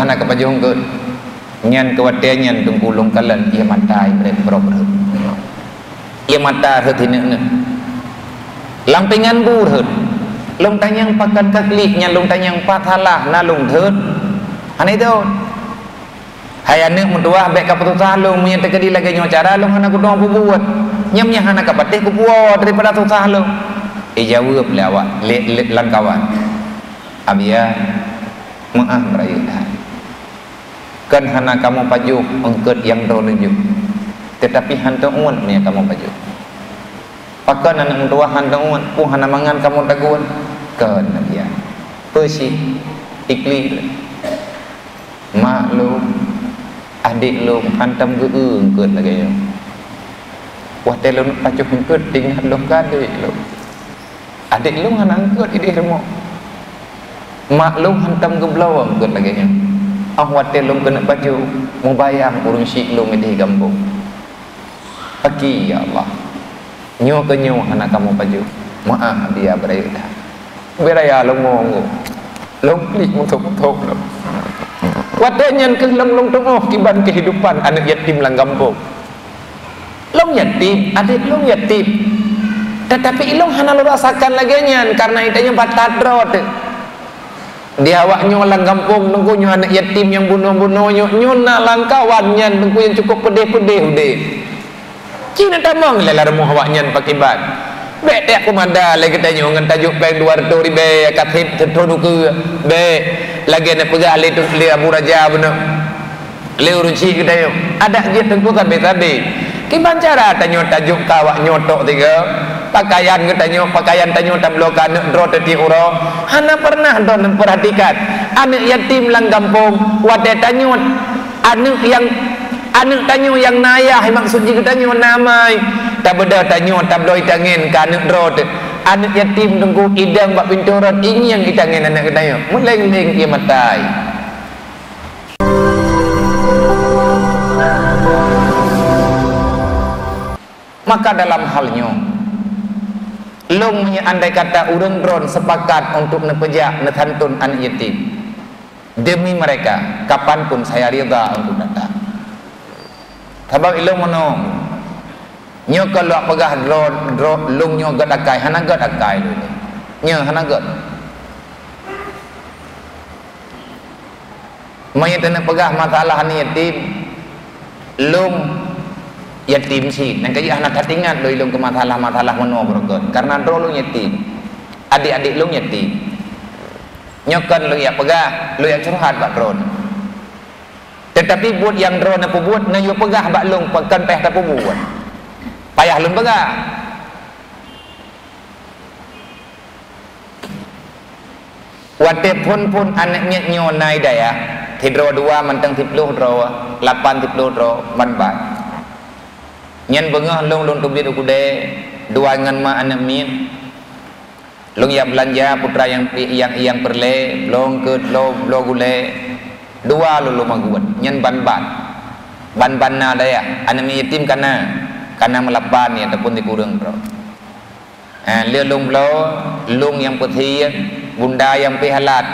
hana kapajung ke nyan kewate nyan tungkulung kalan ia matai berok ia mata heutineu lampingan bur heut lung tanyang pakan kaklik nyan lung tanyang pathalah na lung theut hana itu hayane mentua bek ka putusah lung menyang tekedi lagi nyo cara lung hana kudong bubuat nyamnya hana ka patih ku puo daripada susah lung jawab le awak lan kawan abia maaf merayutan kan hana kamu paju engkeut yang do nunjuk tetapi hantu uan punya kamu paju pakan anak mentua hantu uan ku hana mangan kamu taguan kan abia pesi ikli mak lu adik lu hantam geung keut lagi yo wah teh lu paju engkeut tinggal lu kade lu adik lu hana engkeut ide remo mak lu hantam geblaw engkeut lagi nya awat lu kena baju mau bayang urung syik lu ngedih gambung pagi ya Allah nyo ke nyo hana kamu baju maaf dia berayutan beraya lu ngongo lu klik mutuk-mutuk lu wadanya ke lung tengah kiban kehidupan anak yatim lang gambung lu yatim adik lu yatim tetapi lu hana lu rasakan lagi nyan karena itanya batadrot dia awak nyolang kampung nunggu nyo anak yatim yang bunuh-bunuh nyo nak langkawannya nunggu yang cukup pedih-pedih udah cina tamang lelah remuh awaknya pakai bat betek aku mada lagi kita nyo ngan tajuk peng 200 ribu kathit tertodu ke be lagi nak pegah le tu le Abu Raja benar le uruci kita yo ada je tengku tabe-tabe kiban cara tanyo tajuk kawak nyotok tiga pakaian kita nyo pakaian tanyo tablokan dro teti uro hana pernah don perhatikan anak yatim lang kampung wate tanyo anak tanyo yang nayah maksud kita nyo namai tak beda tanyo tabloi tangen ka anak dro anak yatim tunggu idang bak pinturan ini yang kita ngin anak kita nyo muleng-leng ia matai maka dalam halnya long andai kata urang dron sepakat untuk nepejak netantun anak yatim demi mereka kapanpun saya rida untuk datang sebab ilmu menong nyo kalau pegah dron long nyo gad akai hana gad akai dulu nyo hana gad mayat nak pegah masalah anak yatim long yatim sih, nang kaya anak katingan lo ilung ke masalah meno berikut, karena dro lo yatim, adik-adik lo yatim, nyokan lo ya pegah, lo ya curhat bak dron. Tetapi buat yang dron apa buat, na yo pegah bak long pekan peh apa buat, payah lo pegah. Wate pun anaknya nyonai daya, tidro 2 mentang 10 dro, 8 10 dro, ban-ban. Nyan bengah long tubir ukude dua ngan ma anak min long ya belanja putra yang perle long ke lo gule dua lo maguat nyan ban na daya anak yatim kana melapan ya ataupun dikurang bro lia long yang putih bunda yang pihalat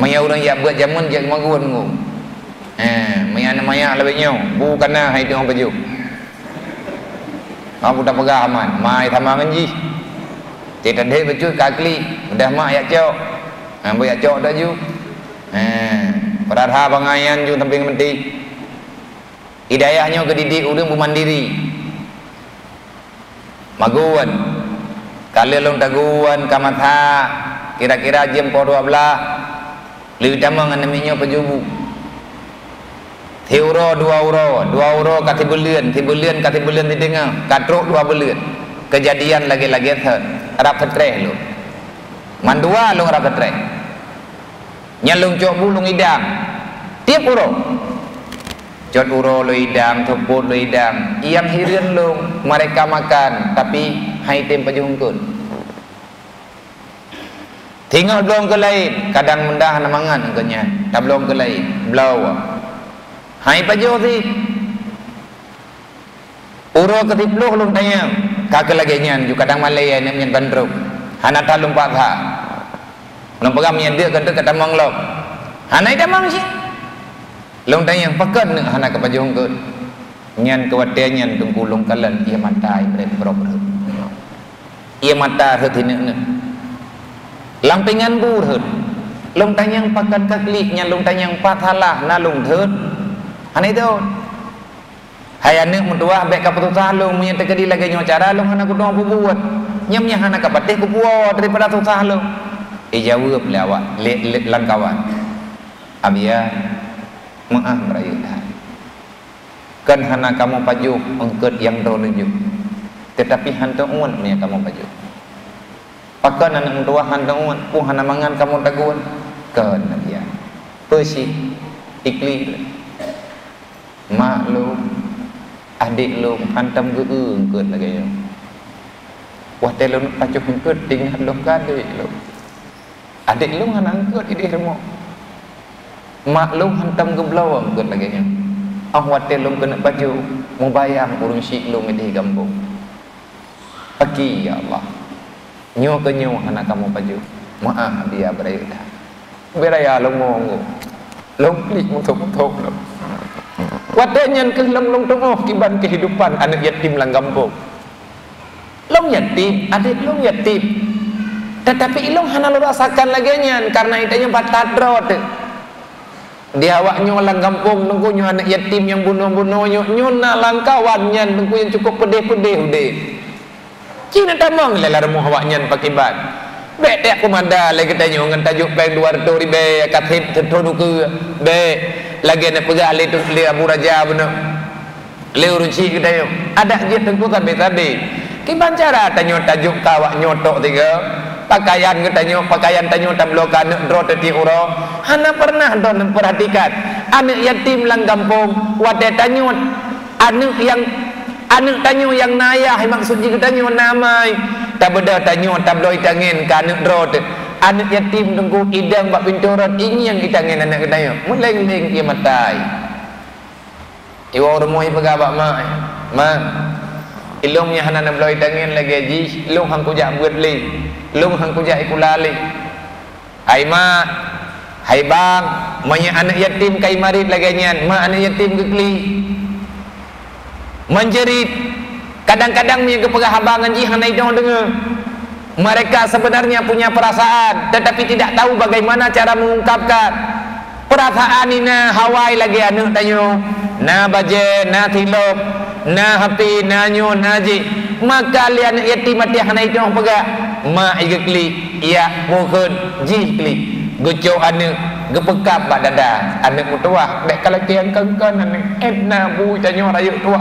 maya orang ya buat jamun jak maguan ngu maya lebih nyo bukan na hai tong baju aku dah pegah aman mai thamangan ji tidak deh baju kakli dah mak ya cok ambo ya cok dah ju peradha bangayan ju tamping menti hidayahnya ke didik urang mandiri maguan kali long taguan kamatha kira-kira jam 12 lebih tamang anaminya pejubu Euro 2 euro kati bulian di dengar katruk 2 bulian kejadian lagi-lagi harap petreh lu mandua lu harap petreh nyalung cok bulung idam tiap euro cot euro lu idam tuput lu idam yang hirian lu mereka makan tapi hai tem pajungkun tinggal belum ke lain kadang mendah namangan engkanya tak belum ke lain belau hai pajo si uro ketipluh lung tayang kakek lagi nyan juga kadang malaya ni nyan bandruk hanata lumpat ha lum pegam nyan dia kata kata manglok hanai damang sih long tanya pakan nak hana kapajong ke nyan kewate nyan tungkulung kalan ia matai red proper ia mata heutineu lampingan bur heut long tanya pakan kaklik nyan long tanya pathalah na long theut hanai tu hayane mentua bek ka putusah long nya tekedi lagi nyo cara long hana kudong buat nyamnya hana ka patih ku puo daripada susah long jawab le awak lan kawan abia maaf merayu kan hana kamu paju engket yang do nunjuk tetapi hantu uan punya kamu paju pakan anak mentua hantu uan pun hana mangan kamu taguan kan abia persi ikli mak lu adik lu hantam geung keut lagi yo wah teh lu paju keut tinggal lu kade lu adik lu hana keut ide remo mak lu hantam geblaw keut lagi yo awat teh lu kena baju mau bayang urung syik lu ngedih gambung pagi ya Allah nyo ke nyo hana kamu baju maaf dia berayu dah beraya lu ngongo lu klik mutuk-mutuk lu wadanya ke long tengah kiban kehidupan anak yatim lang kampung long yatim adik long yatim tetapi long hana lu rasakan lagi nyan karena itanya batadrot dia awak nyo lang kampung nunggu nyo anak yatim yang bunuh-bunuh nyo na lang kawan nyan nunggu yang cukup pedih-pedih udah cina tamang lelar mu awak nyan pakiban bek tak kumanda lagi tanya ngan tajuk peng 200 ribu kathit tertodu ke bek lagi nak pegah le tu le Abu Raja benar le uruci kita yo ada je tentu tabe-tabe kiban cara tanyo tajuk kawak nyotok tiga pakaian ke tanyo pakaian tanyo tablokan dro teti uro hana pernah don perhatikan anak yatim lang kampung wate tanyo anak tanyo yang nayah maksud kita tanyo namai tak beda tanyo tabloi tangin ka anak dro anak yatim tunggu idang bak pinturan ini yang kita ngin anak kita yo meleng-leng ia matai iwa rumoi pegabak ma ilungnya hana nak bloi tangin lagi ji ilung hang kujak buat li ilung hang kujak ikulali hai ma hai bang manya anak yatim kai marit lagi nyan ma anak yatim gekli menjerit kadang-kadang punya kepegahabangan ji hana idong dengar mereka sebenarnya punya perasaan tetapi tidak tahu bagaimana cara mengungkapkan perasaan ini hawai lagi anak tanyo na baje na tilop na hapi na nyo naji maka li anak yatim mati hana itu pegak ma igekli ya mukun ji kli gucok anak gepekap bak dada anak mutuah dek kalau kian kengkan anak etna bu tanyo rayu tua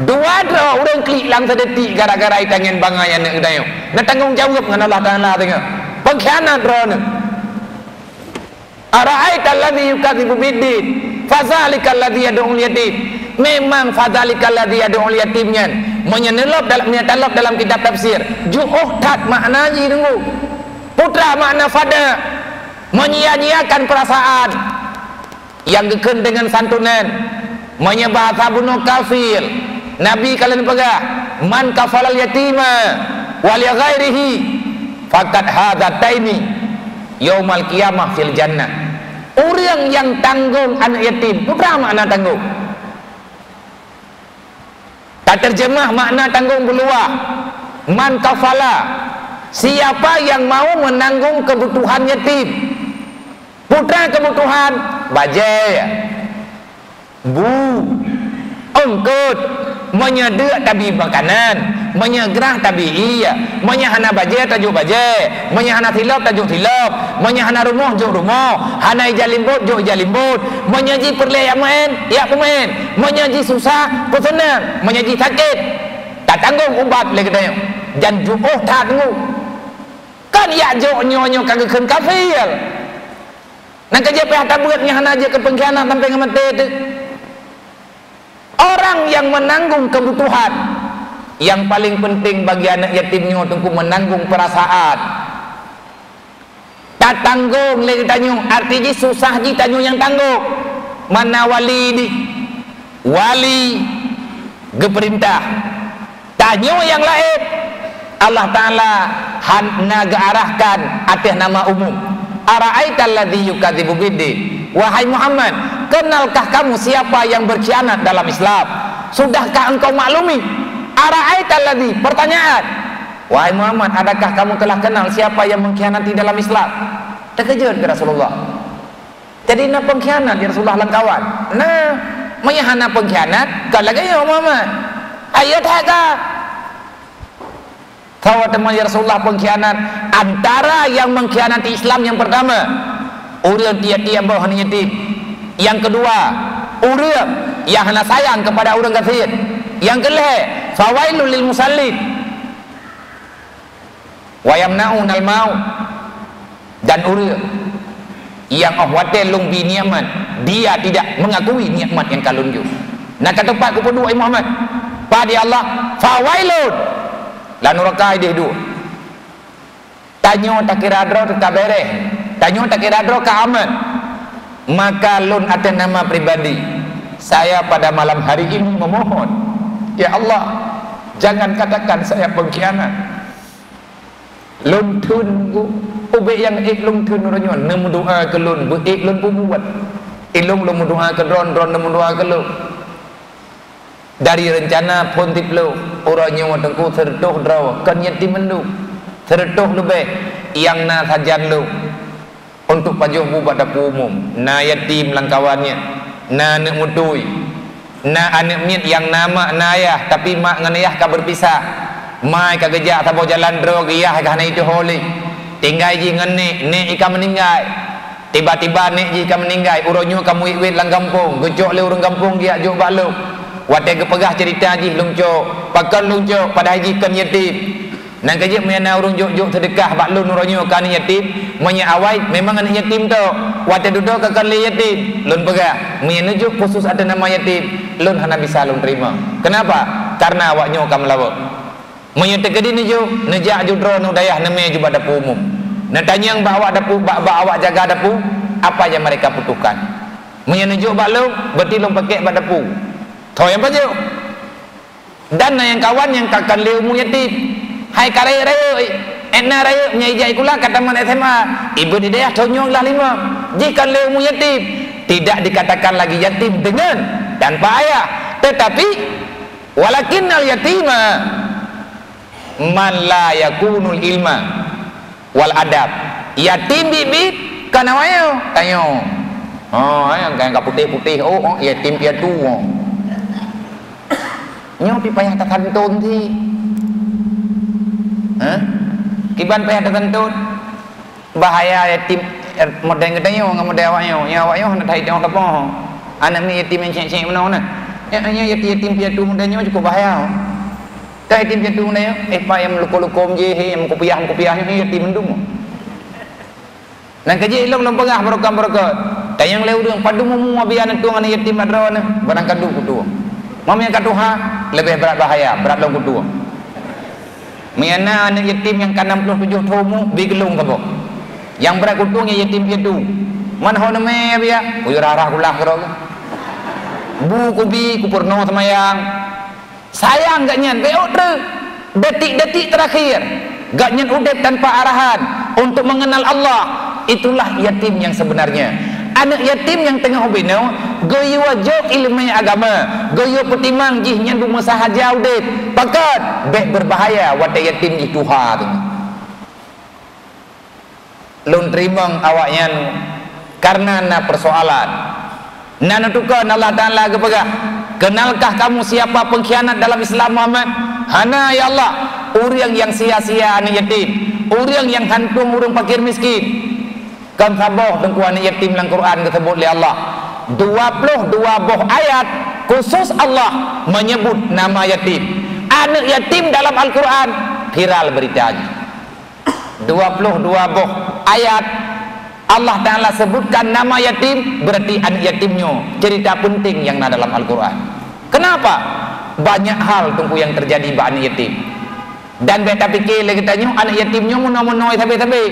dua dro urang klik lang sedetik gara-gara itangen bangai anak kita yo nak tanggung jawab dengan Allah Taala tengok pengkhianat dro ne ara'aita alladhi yukadzibu biddin fazalikal ladzi yad'ul yatim memang fazalikal ladzi yad'ul yatim nyan menyenelop dalam kitab tafsir ju'uhtat maknanya tunggu putra makna fada menyia-nyiakan perasaan yang geken dengan santunan menyebahasa bunuh kafir Nabi kalian pegah man kafalal yatima wali ghairihi faqad hadataini yaumal qiyamah fil jannah orang yang tanggung anak yatim putra makna tanggung tak terjemah makna tanggung beluah man kafala siapa yang mau menanggung kebutuhan yatim putra kebutuhan bajai bu ongkut menyedek tabi makanan menyegerah tabi iya menyahana baje tajuk baje menyahana tilap tajuk tilap menyahana rumah juk rumah hana ijalimbut juk ijalimbut menyaji perle yang main ya pemain menyaji susah pesenang menyaji sakit tak tanggung ubat le kita dan juuh tak tanggung kan ya juk nyonyo kagak ken kafir nak kerja pihak tabuatnya hana aja ke pengkhianat sampai ngamate tu orang yang menanggung kebutuhan yang paling penting bagi anak yatimnya untuk menanggung perasaan tak tanggung lagi tanyo artinya susah ji tanyo yang tanggung mana wali geperintah tanyo yang lain Allah Ta'ala naga arahkan atas nama umum ara'aital ladzi yukadzibu biddin. Wahai Muhammad, kenalkah kamu siapa yang berkhianat dalam Islam? Sudahkah engkau maklumi? Ara'aital ladzi, pertanyaan. Wahai Muhammad, adakah kamu telah kenal siapa yang mengkhianati dalam Islam? Terkejut ke Rasulullah. Jadi nak pengkhianat ya Rasulullah langkawan. Nah, menyahana pengkhianat kalau lagi ya Muhammad. Ayat haga. Tahu teman ya Rasulullah pengkhianat antara yang mengkhianati Islam yang pertama, urang tiap-tiap bawa hanya yatim. Yang kedua, urang yang hanya sayang kepada orang kafir. Yang kelih, fawailul lil musallin. Wa yamna'unal maut. Dan urang yang khawatir lung bi nikmat, dia tidak mengakui nikmat yang kalun ju. Nak kata tempat ku kedua Muhammad. Pada Allah, fawailun. Lan neraka dia dua. Tanyo tak kira adro tak beres. Tanyo tak kira adro ka aman. Maka lun atas nama pribadi, saya pada malam hari ini memohon, ya Allah, jangan katakan saya pengkhianat. Lun tun ube yang lung tun ronyo nemu doa ke lun bu lun pun buat ilung lun doa ke ron nemu doa ke lun dari rencana pun tiplu orangnya watengku tertuh draw kan yatim mendu tertuh lebih yang na sajan lu untuk pajuh bu pada umum na yatim langkawannya na anak mutui na anak miet yang nama nayah tapi mak ngan ayah ka berpisah mai ka gejak tabo jalan dro giyah ka itu holy tinggal ji ngan nek ika meninggal tiba-tiba nek ji ika meninggal uronyo kamu iwit lang kampung gejok le urang kampung dia jok baluk wate kepegah cerita ji lungcok pakan lungcok pada haji kan yatim nang kejek meana urang jok sedekah baklun uronyo kan yatim menya awai memang anak yatim tu wate duduk ke kan le yatim lun pegah meana juk khusus ada nama yatim lun hana bisa lun terima kenapa karena awaknyo kam lawa menyata kedi ni jo nejak judro nu dayah neme ju pada umum nak tanya yang bawa dapu awak jaga dapu apa yang mereka butuhkan menyana jo balu berarti lom pakai pada dapu tho yang pajo dan yang kawan yang kakan leumu yatim hai kare raya enna raya menyai kula kata man SMA ibu di dayah thonyong lah 5 jika leumu yatim tidak dikatakan lagi yatim dengan tanpa ayah tetapi walakinnal yatima man la yakunul ilma wal adab yatim bibit kana wayo tanyo yang kayak putih-putih yatim piatu nyo pi payah takantun ti kiban payah takantun bahaya yatim modeng ketanyo ngam model awaknyo awaknyo hendak thai tong kapo anak ni yatim yang cek-cek meno na yatim piatu modenya cukup bahaya. Tak yatim piatu na pak yang luko-luko je yang kopiah yatim mendung. Nang kaji ilong long pengah barokah. Tayang leu deung padu mu abian tuang ana yatim adrona barang kadu kudu. Mami yang katuha lebih berat bahaya, berat long kudu. Miana anak yatim yang ke-67 tomu bigelung kabo. Yang berat kudungnya yatim piatu. Man hono me biya, uy rarah kulah karo. Bu kubi kupurno semayang. Sayang gak nyen detik-detik terakhir gak nyen udep tanpa arahan untuk mengenal Allah. Itulah yatim yang sebenarnya. Anak yatim yang tengah ubino goyo wajok ilmu agama goyo petimang jih nyen rumah sahaja udep pakat beh berbahaya wate yatim di tuha tu lun terimang awaknya karena na persoalan nana tukan Allah Ta'ala kepegah kenalkah kamu siapa pengkhianat dalam Islam Muhammad? Hana ya Allah, orang yang sia-sia anak yatim, orang yang hantung orang fakir miskin. Kan saboh tengku anak yatim dalam Quran disebut oleh Allah. 22 buah ayat khusus Allah menyebut nama yatim. Anak yatim dalam Al-Quran viral berita aja. 22 buah ayat Allah Ta'ala sebutkan nama yatim berarti anak yatimnya cerita penting yang ada dalam Al-Quran. Kenapa? Banyak hal tunggu yang terjadi pada anak yatim dan beta fikir lagi tanya anak yatimnya menoi sabi-sabi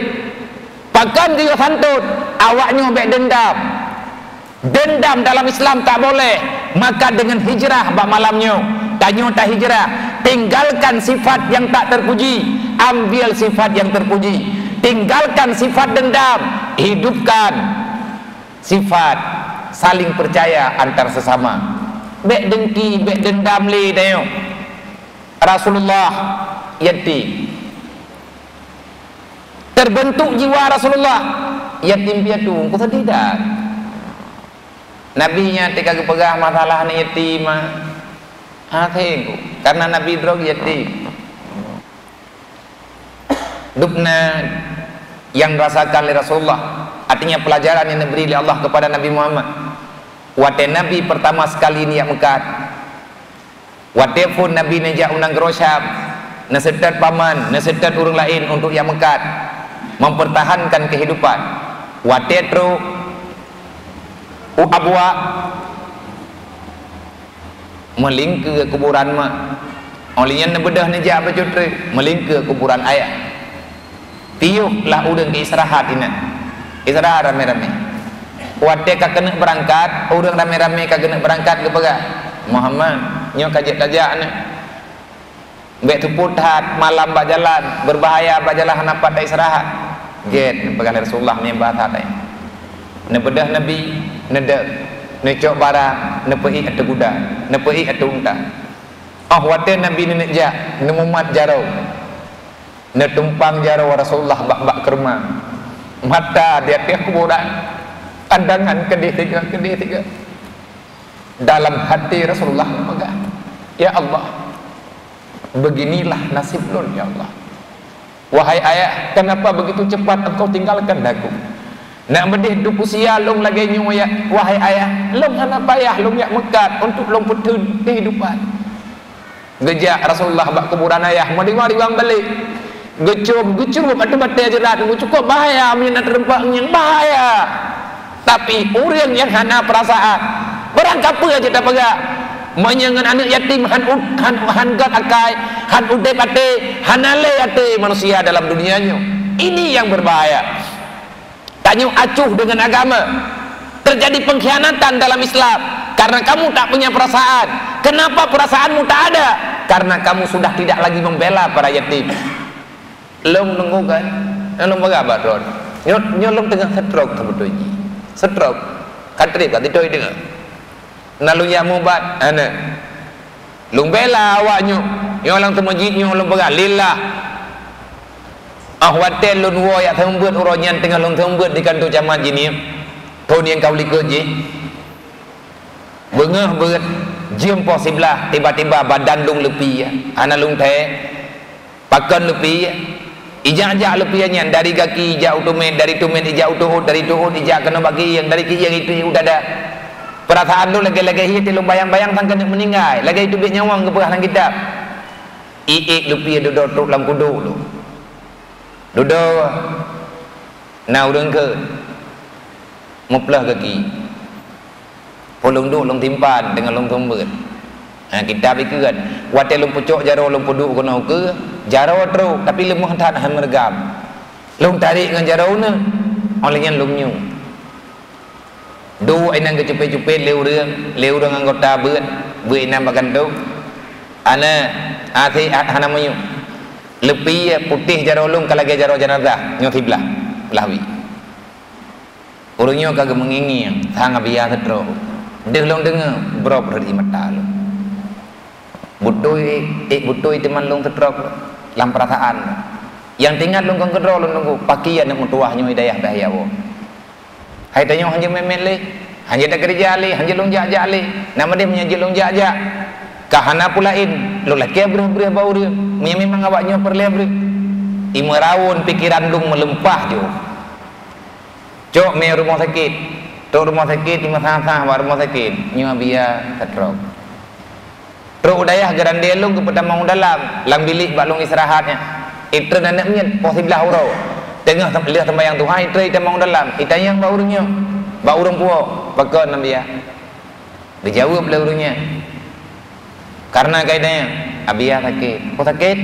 pakan dia santut awaknya bek dendam dalam Islam tak boleh maka dengan hijrah bak malamnya tanya tak hijrah tinggalkan sifat yang tak terpuji ambil sifat yang terpuji tinggalkan sifat dendam hidupkan sifat saling percaya antar sesama. Bek dengki, bek dendam li tengok Rasulullah yatim, terbentuk jiwa Rasulullah yatim piatu. Kata tidak, Nabi nya tika pegah masalah ni yatim tengok, karena Nabi drog yatim dupna yang rasakan oleh Rasulullah. Artinya pelajaran yang diberi oleh Allah kepada Nabi Muhammad. Wate Nabi pertama sekali ni yang Mekah, wate pun Nabi nejak undang gerosyam, nasetat paman, nasetat orang lain untuk yang Mekah mempertahankan kehidupan. Wate tru abwa meling ke kuburan mak, olehnya nebedah nejak bacutri meling ke kuburan ayah. Tiuplah udang ke istirahat ini, istirahat rame-rame. Wate ka kena berangkat, orang rame-rame ka kena berangkat ke pegah Muhammad nyo kajak-kajak ni bek tu puthat malam bak jalan berbahaya bak jalan napat tak istirahat get pegang Rasulullah ni bahasa tai ne bedah Nabi neda ne cok barang ne pei atau kuda ne pei atau unta. Wate Nabi ni nejak ne mumat jaro ne tumpang jaro Rasulullah bak kerma mata dia tiap kuburan pandangan kedih tiga dalam hati Rasulullah memegang, ya Allah, beginilah nasib lun ya Allah. Wahai ayah, kenapa begitu cepat engkau tinggalkan aku? Nak bedih du usia long lagi nyu ya, wahai ayah, long hana payah long yak mekat untuk long petun kehidupan. Gejak Rasulullah bak kuburan ayah, mari-mari bang balik. Gecum atau batai jerat, cukup bahaya, minat rempak yang bahaya. Tapi orang yang hana perasaan berangkap aja tak pegak menyengan anak yatim han gat akai han ude pate hanale ate manusia dalam dunianya. Ini yang berbahaya. Tanyu acuh dengan agama, terjadi pengkhianatan dalam Islam karena kamu tak punya perasaan. Kenapa perasaanmu tak ada? Karena kamu sudah tidak lagi membela para yatim. Long nunggu kan long berapa ron nyolong tengah stroke sebetulnya stroke katrip kat itu dengar nalu ya mubat ana lung bela awaknyo yo lang temujid nyo lung begal lillah watel lun wo ya thembut uronyan tengah lung thembut di kantor camat jini thon yang kau likut je bengah berat jiem po sebelah tiba-tiba badan lung lepi ana lung the pakan lepi ijak-ijak lepiannya dari kaki ijak utumet, dari tumet ijak utuhut, dari tuhut ijak kena bagi yang dari kiri yang itu udah ada perasaan lu lagi-lagi hiti lu bayang-bayang sang kena meninggal lagi itu biar nyawang ke perasaan kita lupi duduk dalam kudu lu duduk nah udang ke muplah kaki polong duk long timpan dengan long tombet. Kita pikirkan wate lung pucuk jaro lung puduk kono ke jaro teruk tapi lemah tak han meregam lung tarik dengan jaro ne olehnya lung nyu du ainang ke cepet-cepet leu reung anggota beut enam bagan tu ana ati hana menyu lepi putih jaro lung kalage jaro jenazah nyo tiblah belahwi urunyo kagak mengingi hang biasa teruk deh lung dengar bro berdi mata lu butoi teman long tetrok lam perasaan yang tinggal long kontrol long nunggu pakaian yang mutuahnya hidayah bahaya wo hai tanya hanya memen le hanya tak kerja le hanya long jak-jak le nama dia menyajil long jak-jak kahana pulain lo laki berah bau dia memang awaknya perlebre imerawun pikiran long melempah jo cok me rumah sakit tok rumah sakit imah-sah rumah sakit nyu biya tetrok terus udayah geran delung ke pertama dalam lang bilik balung istirahatnya itu nanaknya posiblah urau tengah lihat sembahyang Tuhan itu temang dalam itanya bau urungnya bau urung puo pakon nambia dijawab oleh urungnya karena kaidanya abia sakit sakit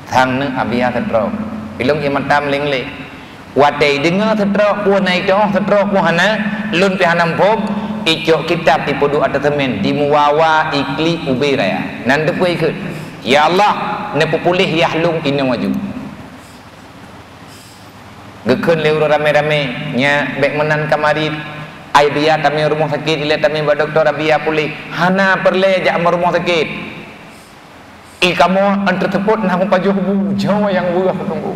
thang ne abia setrok pilung imatam lingle wadai dengar setrok puo naik doh setrok puo hana lun pihanam pom icok kitab di podo atatemen di muwawa ikli ubiraya nanda pun ikut ya Allah ne populih yahlung ina waju Gekun leu rame-rame nya bek menan kamari ai dia tami rumah sakit ile tami ba doktor abia pulih hana perle jak rumah sakit kamu antar teput nah pajuh bu jawa yang buah tunggu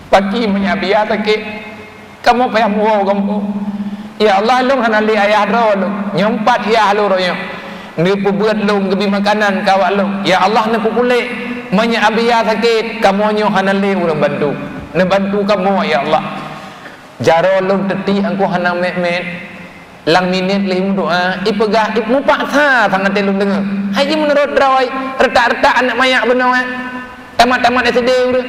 pagi menyabia sakit kamu payah muau kamu ya Allah lu hana li ayah ro lu nyompat ya lu ro ni pu buat lu gebi makanan kawak lu ya Allah ne pu pulih menyabia sakit kamu nyo hana li urang bantu ne bantu kamu ya Allah jaro lu teti angku hana met lang minit lehim doa ipegah ip mupak tha sangat telung dengar haji menurut drawai retak-retak anak mayak benar tamat-tamat SD udah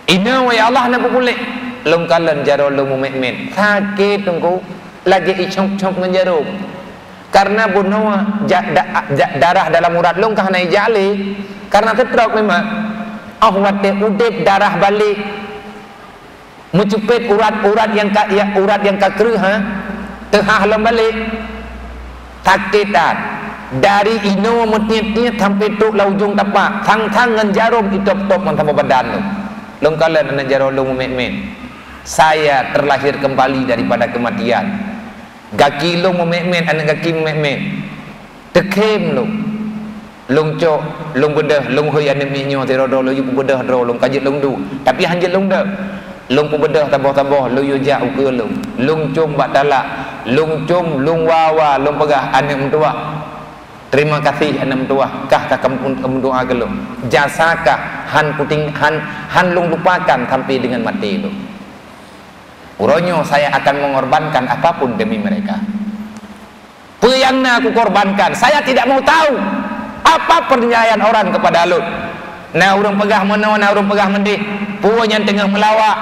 ina wa ya Allah na pulih long kalan jaro lu met sakit tunggu lagi icok-cok ngejarum karena bunuh darah dalam urat long kahana jali karena tetrok memang ahwat udip darah balik mencepit urat yang kakru tehah lam balik takitan dari ino metiap-tiap sampai tuk la ujung tapak thang-thang ngan jarum itop-top mantap badan lu longkalan anak jarum lu memen saya terlahir kembali daripada kematian gaki lu memen anak gaki memen tekem lu long cok long bedah long hoy anak minyo terodo lu yu bedah ro long kajit long du tapi hanjit long dah long pu bedah tambah-tambah lu yu ja uke lu long cum bak talak long cum long wawa long pegah anak mentua terima kasih anak mentua kah kamu doa ke lu jasakah han puting han long lupakan sampai dengan mati lu uronyo saya akan mengorbankan apapun demi mereka peyangna aku korbankan saya tidak mau tahu apa penilaian orang kepada lu nah urang pegah mana nah urang pegah mendih punya tengah melawak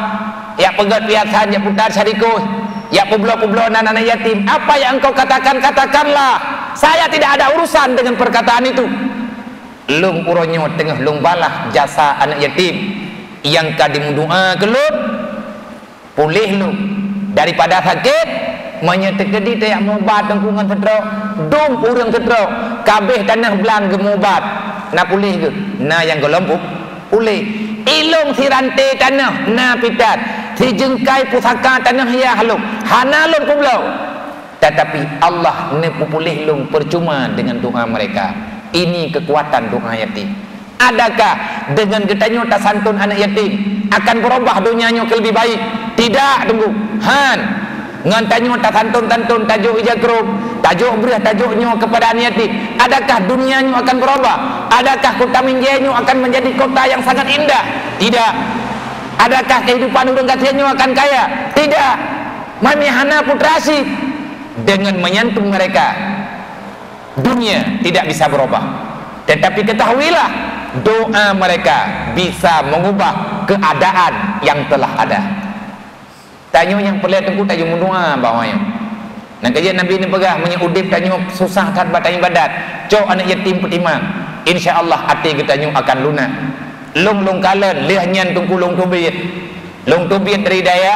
ya pegat biasa ya putar syarikus ya publo-publo anak-anak yatim apa yang engkau katakan katakanlah saya tidak ada urusan dengan perkataan itu lung uronyo tengah lung balah jasa anak yatim yang kadimu doa kelut pulih lu daripada sakit menyetekedi tayak mubat tengkungan sedro dum urang sedro kabeh tanah belang gemubat na pulih ke na yang gelompuk pulih ilung si rantai tanah na pitat si jengkai pusaka tanah ya halung hana lung publau tetapi Allah ne pulih lung percuma dengan doa mereka ini kekuatan doa yatim adakah dengan getanyo tak santun anak yatim akan berubah dunianya ke lebih baik tidak tunggu han ngan tanyo tak santun tajuk ijagrum tajuk berah tajuknya kepada anak yatim adakah dunianya akan berubah adakah kota Minjenyo akan menjadi kota yang sangat indah tidak adakah kehidupan urang kasihannya akan kaya tidak mami hana putrasi dengan menyantum mereka dunia tidak bisa berubah tetapi ketahuilah doa mereka bisa mengubah keadaan yang telah ada tanyo yang pelik tengku tayo mundoa bawahnya nah kajian Nabi ni pegah menyudip tanyo susah kat batang ibadat cok anak yatim petimang insyaallah hati kita nyu akan lunak long kalen lihnyan tungku long tubit dari daya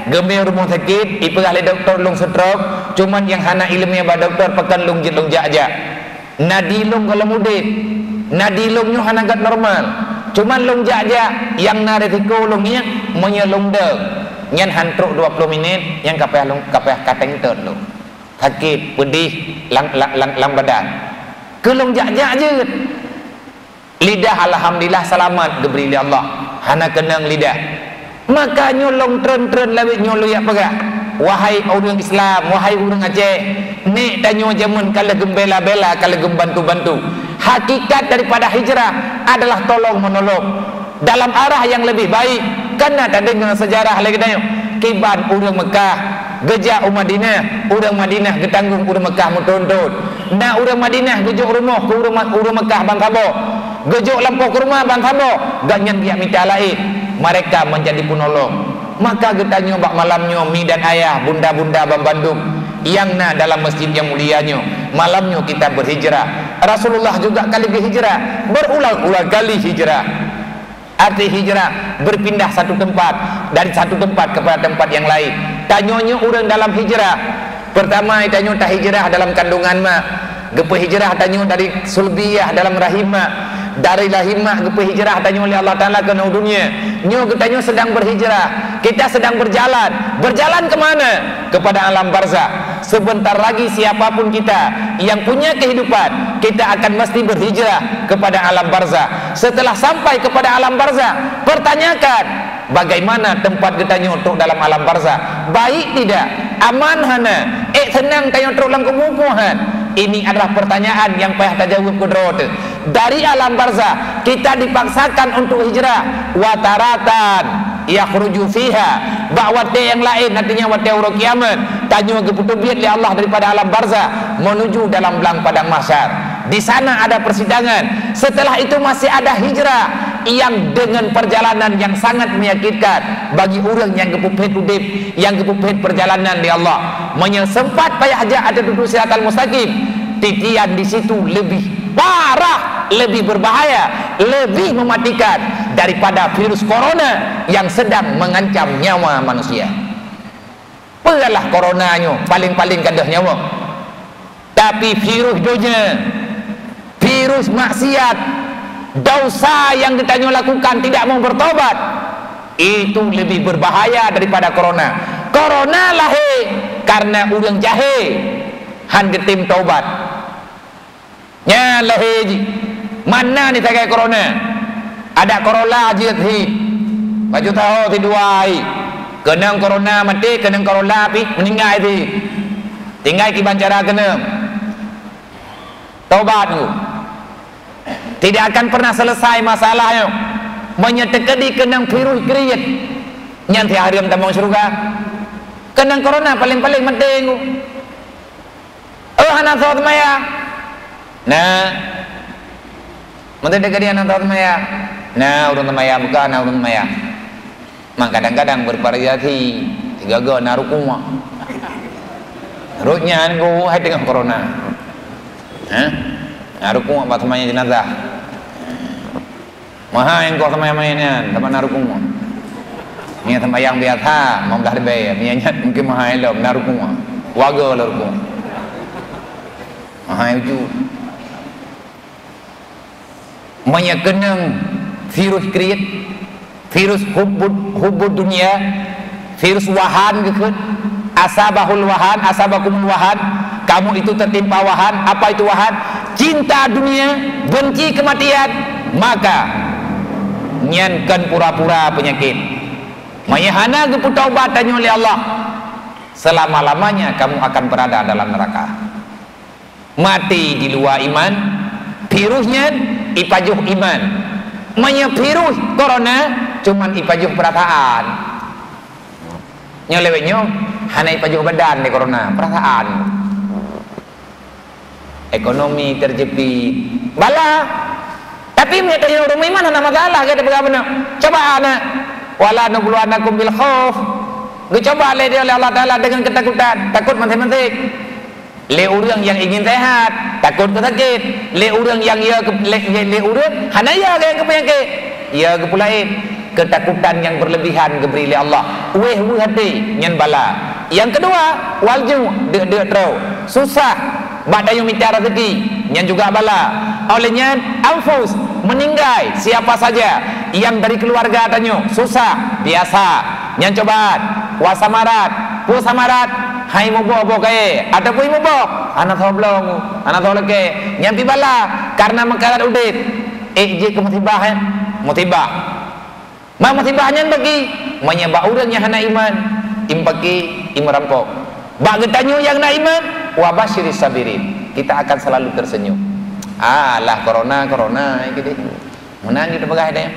gemir rumah sakit ipegah le doktor long stroke cuman yang hana ilmu ba doktor pekan long jit long jaja nadi long kalau mudit nadi long nyu hana gat normal cuman long jaja yang na resiko long nya menyelong deg nyan hantruk 20 minit yang kapeh kateng ter long sakit pedih lang badan ke long jaja je lidah alhamdulillah selamat diberi oleh Allah hana kenang lidah maka nyolong tren lawit nyolo ya pegah wahai orang Islam wahai orang Aceh ni tanyo jamun kala gembela-bela kala gembantu-bantu hakikat daripada hijrah adalah tolong menolong dalam arah yang lebih baik karena tadi dengan sejarah lagi tanyo kiban orang Mekah gejak Madinah orang Madinah getanggung orang Mekah muntun-tun nah orang Madinah gejok rumah ke orang Mekah bang Sabo gejok lampau ke rumah bang Sabo ganyan dia minta lain mereka menjadi penolong maka getanya bak malamnya mi dan ayah bunda-bunda bang Bandung yang na dalam masjid yang mulianya malamnya kita berhijrah Rasulullah juga kali berhijrah berulang-ulang kali hijrah arti hijrah berpindah satu tempat dari satu tempat kepada tempat yang lain tanyonya orang dalam hijrah pertama tanyo tak hijrah dalam kandungan mak gepe hijrah tanyo dari sulbiyah dalam rahimah dari rahimah gepe hijrah tanyo oleh Allah Ta'ala ke dunia nyo tanyo sedang berhijrah kita sedang berjalan. Berjalan kemana? Kepada alam barzah. Sebentar lagi siapapun kita yang punya kehidupan, kita akan mesti berhijrah kepada alam barzah. Setelah sampai kepada alam barzah, pertanyakan, bagaimana tempat kita nyotok dalam alam barzah? Baik tidak? Aman hana? Senang kayo nyotok lang kumupuhan? Ini adalah pertanyaan yang payah tajawab kudrot. Dari alam barzah kita dipaksakan untuk hijrah. Wataratan yakhruju fiha, ba'wate yang lain artinya wate urut kiamat, tanya ke putubiat li Allah daripada alam barzah menuju dalam belang padang mahsyar. Di sana ada persidangan. Setelah itu masih ada hijrah yang dengan perjalanan yang sangat menyakitkan bagi orang yang kepupet udip, yang kepupet perjalanan di Allah. Sempat payah aja ada duduk siratal mustaqim. Titian di situ lebih parah, lebih berbahaya, lebih mematikan daripada virus corona yang sedang mengancam nyawa manusia. Pegalah coronanya paling-paling kadah nyawa. Tapi virus dunia, virus maksiat, dosa yang kita lakukan tidak mau bertobat, itu lebih berbahaya daripada corona. Corona lahir karena orang jahil han getim taubat. Nya lahir mana ni tak corona? Ada corona je thi. Baju tahu ti duai. Kena corona mati, kena corona pi meninggal thi. Tinggal ki bancara kena. Taubat tu. Tidak akan pernah selesai masalahnya. Menyetekedi kena virus kriat. Nyanti haram tamang syurga. Kena corona paling-paling mati tu. Anak sahabat maya. Nah, menteri dekat anak sahabat maya. Nah, urun maya bukan urun maya. Mak kadang-kadang bervariasi. Tiga go narukuma. Rutnya anggo hai dengan corona. Narukuma bat maya jenazah. Maha yang kau maya-mayanya teman narukuma. Ni yang biasa mau dah dibayar. Ni mungkin maha elok narukuma. Waga larukuma. Maha wujud. Menyekenang virus kriat, virus hubud dunia, virus wahan gekut, asabahul wahan, asabakumul wahan. Kamu itu tertimpa wahan. Apa itu wahan? Cinta dunia, benci kematian. Maka nyankan pura-pura penyakit. Mayahana gepu taubat tanya oleh Allah. Selama-lamanya kamu akan berada dalam neraka. Mati di luar iman, virusnya ipajuh iman. Manya virus corona cuman ipajuh perasaan. Nyolewenya hanya ipajuh badan di corona, perasaan. Ekonomi terjepit. Bala. Tapi menyatakan orang iman ada masalah kata bagaimana? Coba anak wala nabluwanakum bil khauf. Dicoba oleh Allah Taala dengan ketakutan, takut mati-mati. Le orang yang ingin sehat takut sakit. Le orang yang le orang hanaya yang kepenyakit ia kepulain ketakutan yang berlebihan keberi oleh Allah. Weh hati nyan bala. Yang kedua walju de trau susah badayu minta rezeki nyan juga bala. Olehnya anfus meninggal siapa saja yang dari keluarga tanya susah biasa nyan cobaan wasamarat pusamarat. Hai mubo kae ataupun mubo anak tahu belum anak tahu lagi nyampi bala karena mengkarat udit je ke musibah musibah ma musibahnya bagi menyebab urangnya hana iman impaki imrampok bagi tanyo yang na iman wa basyiris sabirin kita akan selalu tersenyum. Alah corona gede menang kita bagah dia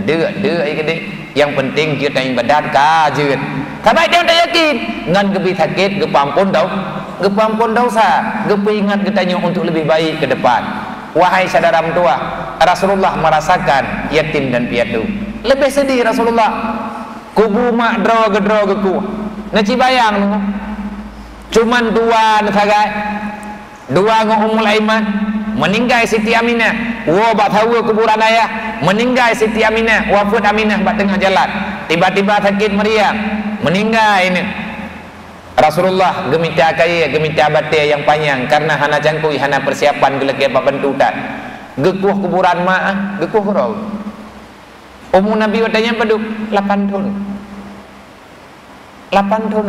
dia gede yang penting kita ibadat kajut. Tapi dia tak yakin ngan gebi sakit gepampun dosa gepi ingat ketanya untuk lebih baik ke depan. Wahai saudara tua, Rasulullah merasakan yatim dan piatu. Lebih sedih Rasulullah. Kubu mak gedro geku. Naci bayang nu. Cuman dua nasagai. Dua ngomul aiman meninggal Siti Aminah. Wa bat hawa kuburan ayah. Meninggal Siti Aminah, wafat Aminah bat tengah jalan. Tiba-tiba sakit meriang, meninggal ini. Rasulullah gemita kaya, gemita batia yang panjang karena hana cangkui, hana persiapan gelek apa bentutan. Gekuh kuburan mak, gekuh rau. Umur Nabi watanya paduk 8 tahun. 8 tahun.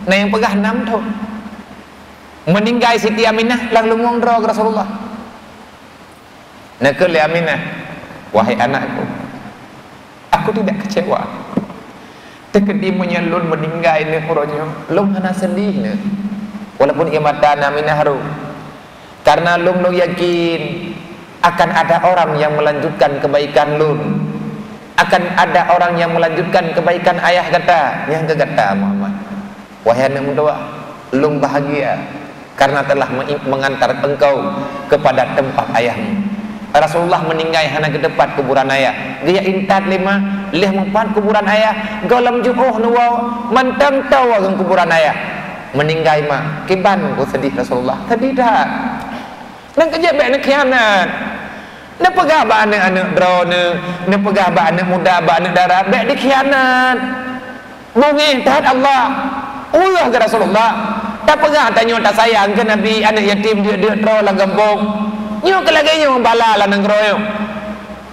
Nah yang pegah 6 tahun. Meninggal Siti Aminah lalu ngondro ke Rasulullah. Nak li Aminah, wahai anakku, aku tidak kecewa. Tekedimunya lun meninggal ini kuronya, lun hana sedih ne. Walaupun ia mata Aminah haru. Karena lun yakin akan ada orang yang melanjutkan kebaikan lun. Akan ada orang yang melanjutkan kebaikan ayah kata, yang kata Muhammad. Wahai anak muda, lun bahagia karena telah mengantar engkau kepada tempat ayahmu. Rasulullah meninggal hana ke depan kuburan ayah. Dia intat lima mempan kuburan ayah. Galam juh nuwa mantang tahu akan kuburan ayah. Meninggal mak kiban ku sedih Rasulullah. Tadi dah. Nang kerja baik nak khianat. Nak pegah ba anak-anak drone, nak pegah ba anak muda, ba anak darah, baik dikhianat. Bungi taat Allah. Allah ke Rasulullah. Tak pegah tanya tak sayang ke Nabi anak yatim dia drone lah kampung. Nyo ke lagi nyo bala lah nang kroyo.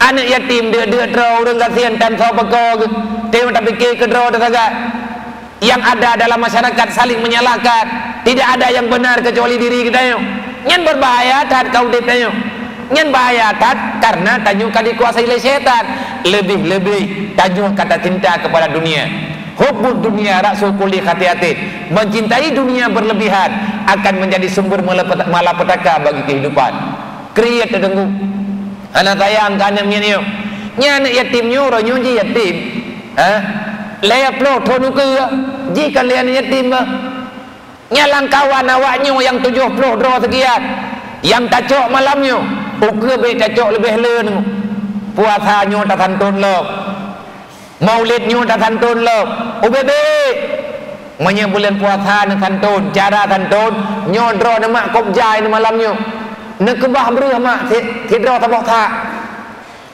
Anak yatim dia drone orang kasihan tan so peko. Tengok tak fikir ke drone saja. Yang ada dalam masyarakat saling menyalahkan. Tidak ada yang benar kecuali diri kita yo. Nyen berbahaya tat kau ditanya. Nyen bahaya tat karena tanyo kali kuasai oleh syaitan. Lebih-lebih tanyo kata cinta kepada dunia. Hubbud dunia rasul kulli khatiatin. Mencintai dunia berlebihan akan menjadi sumber malapetaka bagi kehidupan. Kriat terdengu. Anak sayang kan anak ni. Nya anak yatim nyo ro nyo ji yatim. Laya plo thonu ke jika le anak yatim ba. Nya lang kawan awaknyo yang 70 dro sekian. Yang tacok malamnyo, uke be tacok lebih leun. Puasa nyo tak santun lop. Maulid nyo tak santun lop. Ubebe. Manya bulan puasa nak santun, cara santun nyo dro nama kopjai na malamnyo. Nak kebah berah mak tidro tabok tak.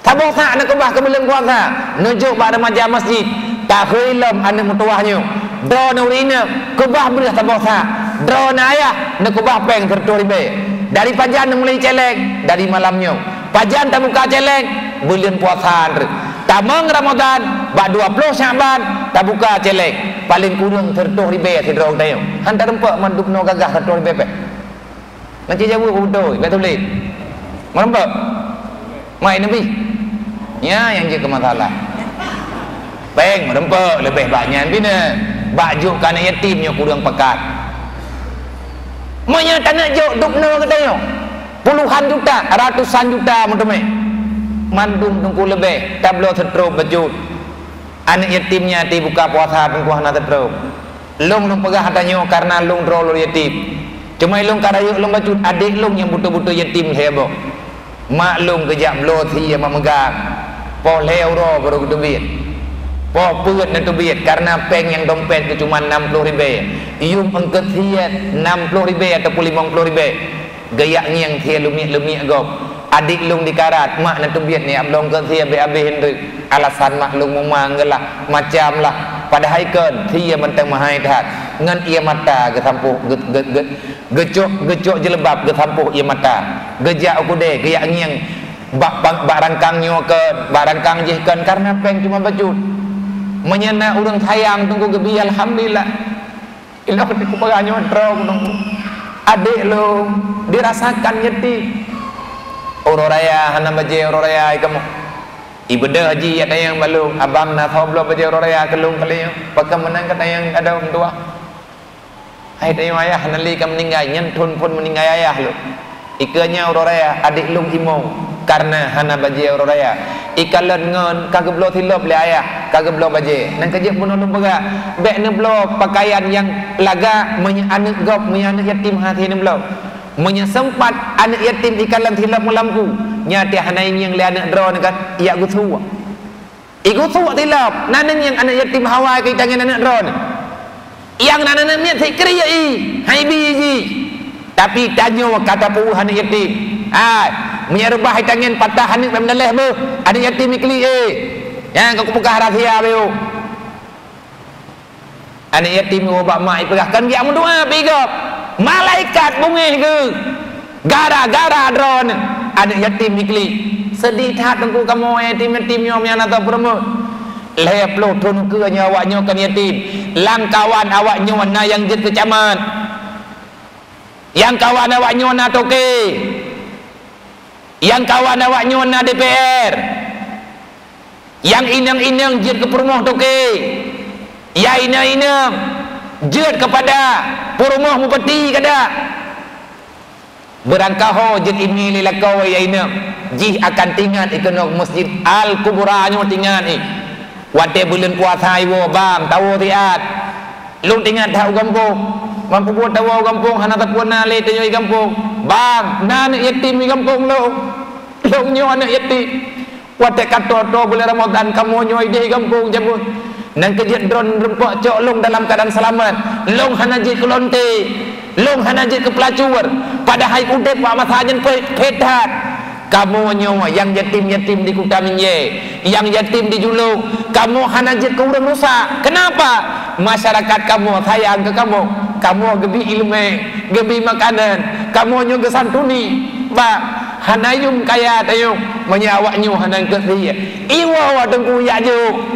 Tabok tak nak kebah ke bulan puasa. Nujuk pada majlis masjid. Tak khilam anak mutuahnyo. Dro na urina kebah berah tabok tak. Dro na ayah nak kebah peng tertoribe. Dari pajan mulai celeng dari malamnya. Pajan tak buka celeng bulan puasa. Tamang Ramadan ba 20 Syaban tak buka celeng. Paling kurang tertuh ribe sidro tayo. Hantar rempak mandukno gagah tertuh ribe. Nanti jauh udah betul leh. Merempak. Mai Nabi. Ya yang je ke masalah. Peng merempak lebih banyak bina. Baju kana yatimnya kurang pekat. Manya tak nak jok dukno katanya. Puluhan juta, ratusan juta mendeme. Mandum tungku lebih, tak belum tertrup bejut. Anak yatimnya dibuka puasa tungku hana tertrup. Long pegah katanya karena long drolor yatim. Cuma long karayu long bejut adik long yang butuh-butuh yatim hebo. Mak long kejap belot hiya memegang. Po leuro baru kedubit. Po puut na tubit karena peng yang dompet itu cuma 60 ribu. Ium engket hiat 60 ribu ataupun 50 ribu. Gaya yang thia lumik gop. Adik lung dikarat mak na tubit ni ablong ke thia be habis hendak alasan mak lung manggelah macam lah. Padahal kan thia mentang mahai tat. Ngan ia mata ke sampuh gecok jelebab ke sampuh ia mata. Gejak akude gaya yang barangkang nyokan barangkang jihkan karena peng cuma bejut. Menyena orang sayang tunggu gebi alhamdulillah. Ilah ku paganyo drong tunggu. Adik lo dirasakan yatim. Oro raya hana baje oro raya kamu. Ibadah haji ada yang balung abang na thoblo baje oro raya kelung kalinya. Pakam menang kata yang ada orang tua. Hai tayo ayah nali kam meninggal nyentun pun meninggal ayah lo. Ikanya oro raya adik lung imo karena hana baje oro raya. Ikalan ngon kagak blo tilop le ayah kagak blo baje nang kerja pun ulun baga bek ne blo pakaian yang laga anak gop anak yatim hati ne blo sempat anak yatim ikalan tilop melampu nyati hanai yang le anak drone kan ya gutu igutu tilop nanan yang anak yatim hawa ke tangan anak drone yang nanan miat fikri i hai biji tapi tanyo kata pu anak yatim menyerubah tangan patah hanik meneleh be ada yatim ikli yang kau buka rahsia beo anak yatim obak mak ipegahkan dia mendoa bego malaikat bungih ke gara-gara drone anak yatim ikli sedih tak tengku kamu yatim nyom yang atau promo leplo tun ke awaknya kan yatim lang kawan awaknya na yang jet kecamat yang kawan awaknya na toke yang kawan awaknya na DPR yang inang jet ke perumahan toke ya inang jet kepada perumahan mupati kada berangkaho jet ini lilakau ya inang jih akan tinggal ikonok masjid Al-Kubra nyo tinggal ni wate bulan puasa iwo bang tahu tiat lu tinggal tahu kampung mampu buat tahu kampung hana tak puan nale tenyo i kampung bang na anak yatim i kampung lu nyo anak yatim wate kato to bulan Ramadan kamu nyo i kampung jabut nang kejut drone rempok cok long dalam keadaan selamat long hana jit kelonte long hana jit ke pelacur pada hai udep wa masajen pedat kamu nyawa yang yatim di Kota Minye, yang yatim di Julung, kamu hanajit ke orang rusak. Kenapa? Masyarakat kamu sayang ke kamu gebi ilmu, gebi makanan, kamu nyo gesantuni, ba hanayum kaya tayo, menyawaknyo hanang kesiya. Iwa wa dengku ya jo.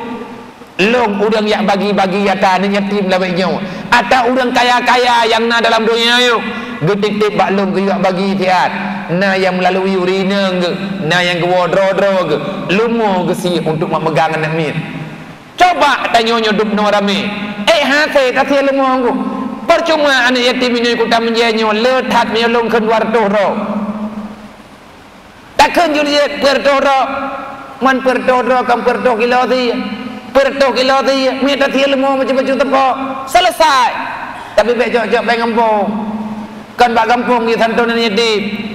Long udang yak bagi-bagi yata ni yatim lah baiknya. Atau udang kaya-kaya yang na dalam dunia yo. Getik-tik baklong ke yak bagi tiat. Na yang melalui urina ke, na yang ke wodro-dro ke, lumo ke si untuk memegang anak mir. Coba tanya duk no rame. Hate kasih lumo aku. Percuma anak yatim ini Kota Minye letat menyolong ke warto ro. Takkan juliet pertoro. Man pertoro kam perto kilo ti. Perto kilo ti mi ta thi lumo macam-macam tepo. Selesai. Tapi becok-cok bang kampung. Kan bak kampung di santon yatim.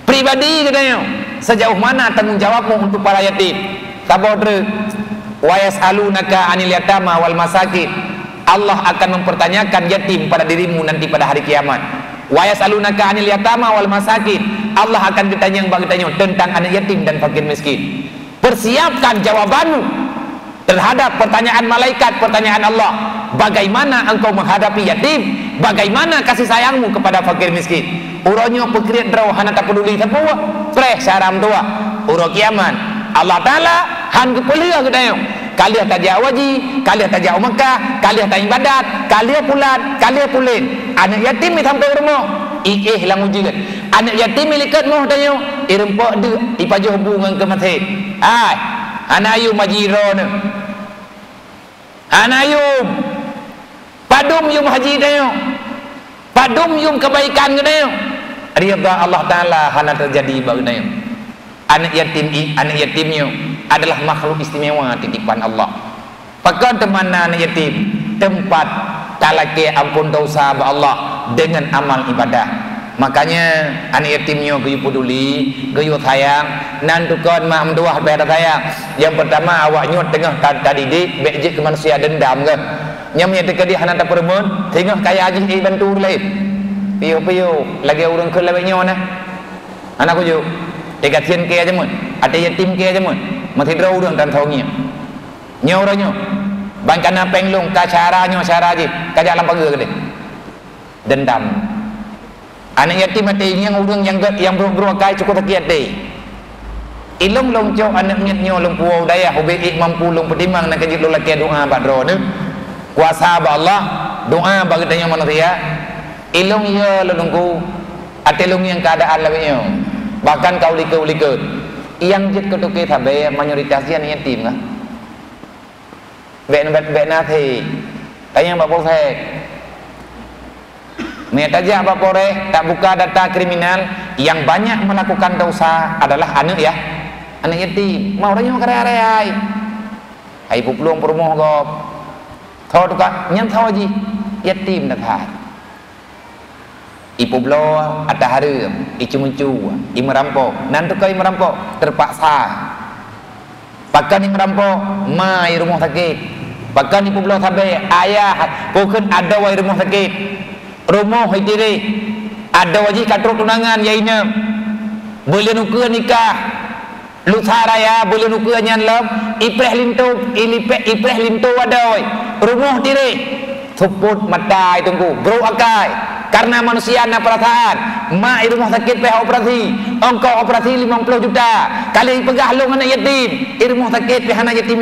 Pribadi katanya, sejauh mana tanggung jawabmu untuk para yatim? Sabodre wa yasalunaka anil yatama wal masakin. Allah akan mempertanyakan yatim pada dirimu nanti pada hari kiamat. Wa yasalunaka anil yatama wal masakin. Allah akan bertanya tentang anak yatim dan fakir miskin. Persiapkan jawabanmu terhadap pertanyaan malaikat, pertanyaan Allah. Bagaimana engkau menghadapi yatim? Bagaimana kasih sayangmu kepada fakir miskin? Uronyo pekriat draw hana tak peduli siapa preh syaram tua uro kiamat Allah Ta'ala han kepelia kedayo kalian tajak waji kalian tajak Mekah kalian tak ibadat kalian pulat kalian pulin anak yatim ni sampai rumah lang uji kan anak yatim milikat moh dayo irempok de ipajuh hubungan ke mati ai anayu majiro ne anayu padum yum haji dayo padum yum kebaikan kedayo ridha Allah Ta'ala hana terjadi baginanya. Anak yatimnya adalah makhluk istimewa titipan Allah. Pakai temana anak yatim tempat talake ampun dosa ba Allah dengan amal ibadah. Makanya anak yatimnya geyu peduli, geyu sayang, nantukon mak menduah beda sayang. Yang pertama awaknya tengah tadidik bejik ke manusia dendam ke. Nyamnya tekadi hana tak permun, tengah kaya aji bantu lain. Piu lagi orang ke lebihnya mana? Anak aku dekat sian ke aja mun, ada yatim ke aja mun, masih draw orang dan tahunya. Nyoranya, bangkan apa yang long kacaranya cara aja, kajak lampang ke deh. Dendam. Anak yatim ada yang orang yang berukai cukup terkiat deh. Ilong long cok anak nyetnya long puau daya, hobi mampu long pedimang nak kajik lo laki doa badro ni. Kuasa Allah, doa bagi tanya manusia. Ilung ya lelungku atelung yang keadaan labenya bahkan kau lika yang jet ketuke thabe mayoritasnya ni yatim lah bet nathi tanya bapor saya metajak bapore tak buka data kriminal yang banyak melakukan dosa adalah anak yatim mau orangnya kare-kare hai puplung perumoh gop thau tuka nyam thau aji yatim nak hai ipu blow ada harum icu muncu imerampok nanti kau imerampok terpaksa pakan imerampok mai rumah sakit pakan ipu blow sabe ayah bukan ada wai rumah sakit rumah hidiri ada wajib katruk tunangan ya ina boleh nuker nikah lusaraya boleh nuker nyan lom ipreh lintu ada wai rumah diri suput matai tunggu bro akai karena manusia nak perasaan mak rumah sakit pihak operasi ongkos operasi 50 juta kali pegah long anak yatim rumah sakit pihak anak yatim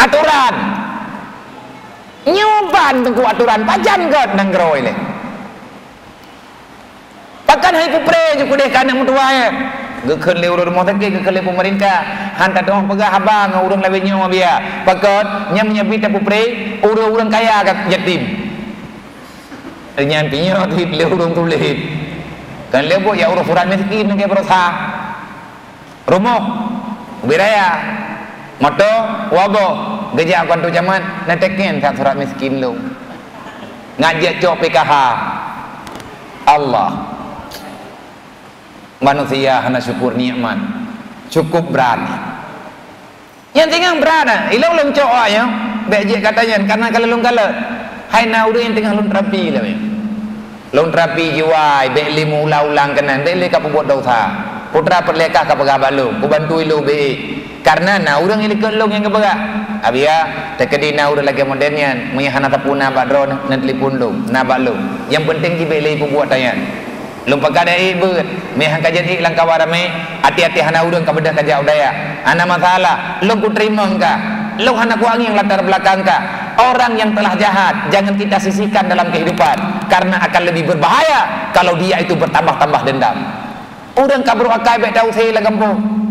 aturan nyoban tengku aturan pajan god nang geroi le pakan hai kupre ju kudeh kana mutua ya gekeun le urang rumah sakit gekeun le pemerintah hantar dong pegah abang urang lawe nyawa biar pakot nyam nyabit kupre urang kaya kat yatim nyan pinya tu le urang tu le kan le bo ya urang furan miskin ke berusaha rumah biraya moto wabo gejak kon tu zaman na teken tak surat miskin lu ngajak cok PKH Allah manusia hana syukur nikmat cukup berani yang tinggal berani ilong long cok ya bejek katanya karena kalau long kala hai na urang yang tengah long terapi lah long terapi jiwai beli ulang kanan beli ka buat dosa putra perlekah ka pegawai lu ku bantu lu be karena na urang ini kelong yang keberak abia tekedi na urang lagi modernnya menyahana tapuna badron nan telefon lu na balu yang penting ki beli buat tanya lum pagada beut me hang kajian ik lang kawarame hati-hati hana urang ka bedah kajau daya ana masalah lum ku terima engka lum hana ku angin latar belakang ka orang yang telah jahat jangan kita sisihkan dalam kehidupan karena akan lebih berbahaya kalau dia itu bertambah-tambah dendam urang ka bro akai be tau sei la kampung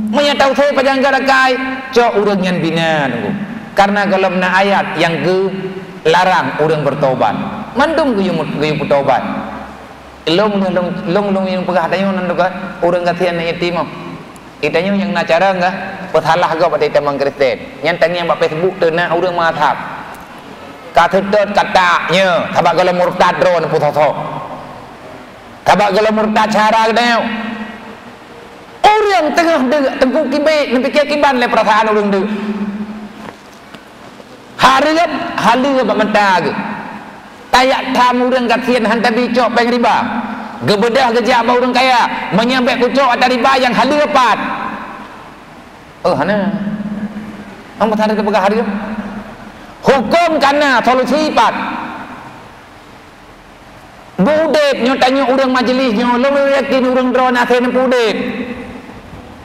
Maya tahu saya pajangga rakai cok urang yang bina nunggu. Karena kalau na ayat yang ke larang urang bertobat mandum guyung bertobat long yang pegah tayo nanduka urang katian na yatim itanya yang na cara enggak petalah go pada temang Kristen nyantang yang bak Facebook tu na urang mathap katetet katanya tabak kalau murtad drone putoso tabak kalau murtad cara gadeo orang tengah tengku kibe nempi kiban le perasaan orang tu hariap halu bak mentag tayak tam orang katian hantar dicok peng riba gebedah gejak ba orang kaya menyampai kucok ada riba yang halu pat hana ang matara ke pegah hariap hukum kana solusi pat budet nyo tanya orang majlis nyo lo yakin orang drone asen budet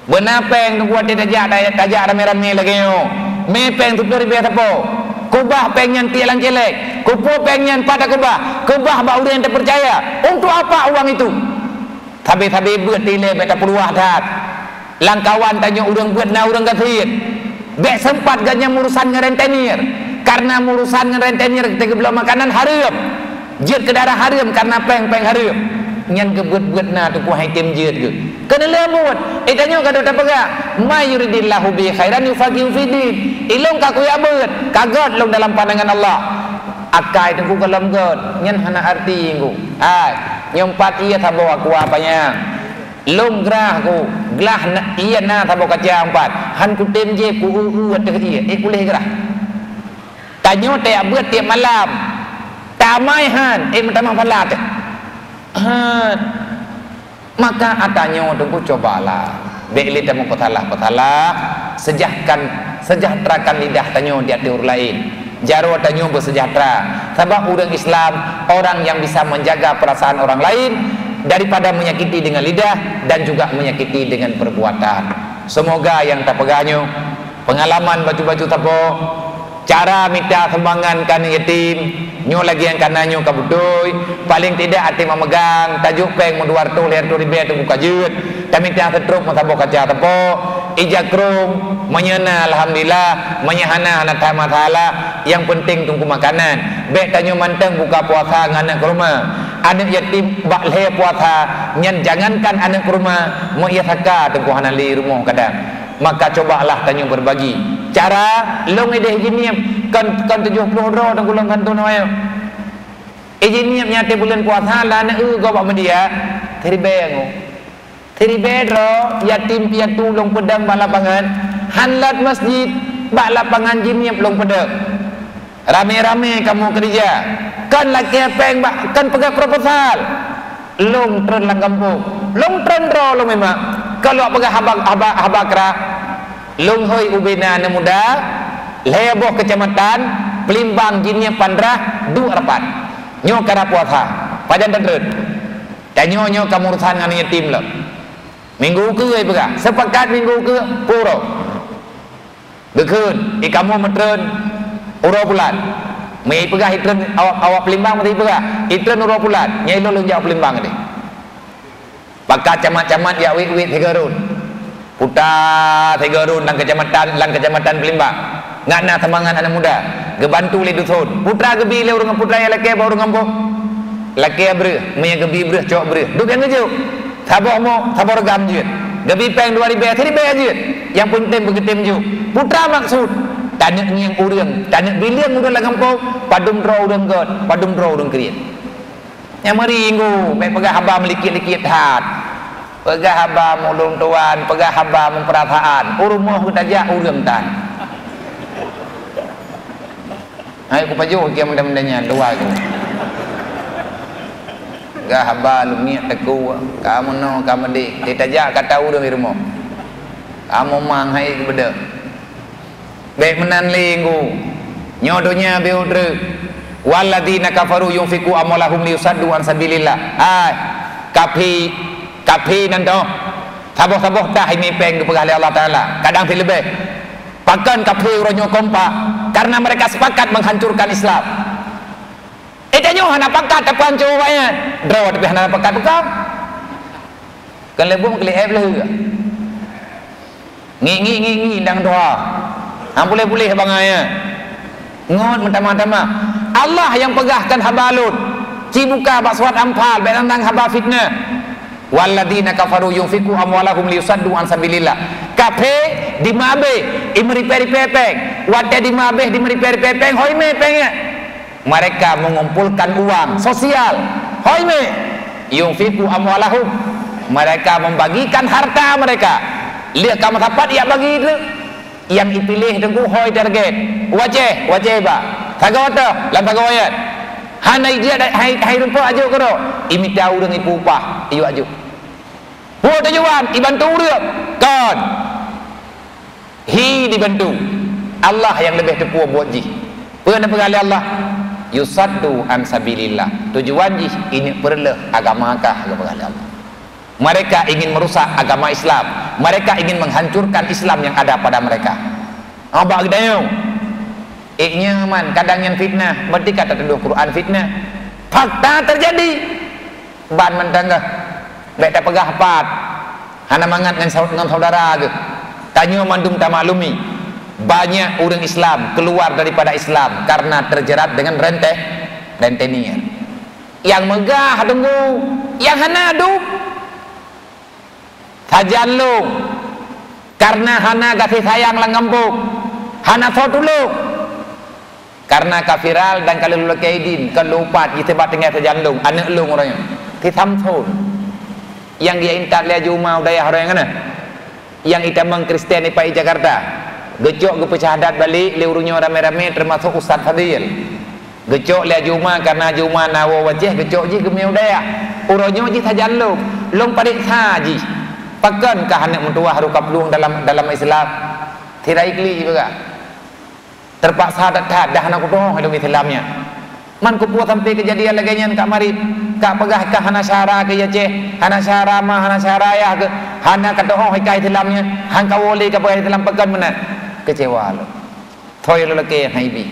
benapeng tu buat dia tajak rame-rame lagi yo mepeng tu ribe tapo kubah pengen tialang celek kupu pengen pada kubah ba urang tak percaya untuk apa uang itu tapi buat tile beta peluah dah langkawan tanya urang buat na urang gathit be sempat ganya urusan ngerentenir karena urusan ngerentenir ketika belum makanan haram jid ke darah haram karena peng haram nyan ke buat na tu kuah item jid ke kena lemut itanya kada tapega may yuridillahu bi khairan yufaqihu fi din ilong ka kuya beut kagot long dalam pandangan Allah akai tu ku kalam god nyan hana arti ku ai nyom pat ia thabo aku apanya long grah ku glah na ia na thabo kacang pat han ku tem je ku uat ke ia kuleh grah tanyo te beut tiap malam tamai han tamang falat maka atanya tunggu cobalah beli temu petalah sejahterakan lidah tanyo di hati orang lain jaro tanyo bersejahtera sebab orang Islam orang yang bisa menjaga perasaan orang lain daripada menyakiti dengan lidah dan juga menyakiti dengan perbuatan. Semoga yang tak pegahnya pengalaman baju-baju tapo cara minta sumbangan kan yatim nyo lagi yang kananyo kabutoi paling tidak hati memegang tajuk peng menduar tu lihat tu ribe tu buka jut kami minta setruk masabo kaca tapo ijakrum menyana alhamdulillah menyahana anak masalah yang penting tunggu makanan be tanyo manteng buka puasa ngana ke rumah anak yatim bak le puasa nyan jangankan anak ke rumah mau ia saka tunggu hanali rumah kadang maka cobalah tanyo berbagi cara long ide hijiniam kan 70 ro tang kulang kantun ayo hijiniam nyate bulan puasa la na go bak media teri bedro yatim piatu long pedang bak lapangan hanlat masjid bak lapangan jiniam long pedang rame-rame kamu kerja kan laki peng bak kan pegang proposal long tren lang kampung long tren ro long memang kalau pegang habakra long hoi ubina na muda leboh kecamatan pelimbang jinnya pandrah du rapat nyo kara puasa padan terdret dan nyo kamu urusan dengan yatim lah minggu ke pegah sepakat minggu ke puro gekun kamu metren uro bulan mai pegah itren awak pelimbang mesti pegah itren uro bulan nyai lo jauh pelimbang ni pakat camat-camat ya wit hegarun puta hegarun dan kecamatan pelimbang ngana semangat anak muda gebantu le dusun putra gebi le urang putra yang laki baru ngambok laki bre me gebi bre cok bre duk yang ngejo sabar mo sabar gam je gebi peng 2000 tadi be je yang penting begitem ju putra maksud tanya yang urang tanya biliang urang ngampok padum dro urang god padum dro urang kriet yang meringu me pegah haba melikit-likit hat pegah haba mulung tuan pegah haba memperasaan urumoh ketajak urang tan ayo ku paju kia mudah-mudahnya dua tu gah haba lumia teku kamu no kamu di ditajak kata urang di rumah kamu mang hai beda baik menan linggu nyodonya beudre walladzina kafaru yunfiqu amwalahum liyusaddu an sabilillah kapi nanto saboh dah ini peng kepada Allah Taala kadang lebih pakan kapi uronyo kompak karena mereka sepakat menghancurkan Islam nyo hana pakat apa hancur banyak draw tapi hana pakat bekam kan lebung keli le ngi ndang doa boleh bangaya ngot mentama-tama Allah yang pegahkan habalun cibuka baswat ampal tentang haba fitnah walladzina kafaru yunfiqu amwalahum liyusaddu an sabilillah kape di mabe imri peri pepeng wate di mabe di meri peri pepeng hoi me penge mereka mengumpulkan uang sosial hoi me yunfiqu amwalahum mereka membagikan harta mereka lihat kamu dapat ya bagi itu yang dipilih tengku hoi target wajah ba tagawata lam tagawayat hanai dia hai rupa ajo kero imita urang ipu upah iu ajo buat tujuan dibantu urang kan dibantu Allah yang lebih tepuh buat ji pernah pengali Allah yusaddu an sabilillah tujuan ji ini perlu agama kah pengali Allah mereka ingin merusak agama Islam mereka ingin menghancurkan Islam yang ada pada mereka abang dayo nyaman kadang yang fitnah berarti kata teduh Quran fitnah fakta terjadi ban mentangga baik tak pegah pat hana mangat dengan saudara ke tanya mandum tak maklumi banyak orang Islam keluar daripada Islam karena terjerat dengan rentenir yang megah tunggu yang hana aduk sajan lu karena hana kasih sayang langambuk hana sotuluk karena kafiral dan kalau lu kaidin kelupat kita bat tinggal sajan lu anak lu orangnya ditamthun yang dia intat lihat juma udaya orang yang yang itamang Kristen di Pai Jakarta gecok ke pecahadat balik liurunya rame-rame termasuk Ustaz Fadil gecok lihat juma karena juma nawa wajah gecok ji ke udaya uronyo ji sajan lu long padik haji pakan kah anak mentua haru kapluang dalam Islam tirai kli juga terpaksa dah anak kudoh dalam Islamnya man ku buat sampai kejadian lagi nya kak mari kak pegah kah hana syara ke ya ceh hana syara mah hana syara ya ke hana kata oh kai Islamnya hang kawoli ka pegah Islam pakan mana kecewa lo toy lo lagi haibi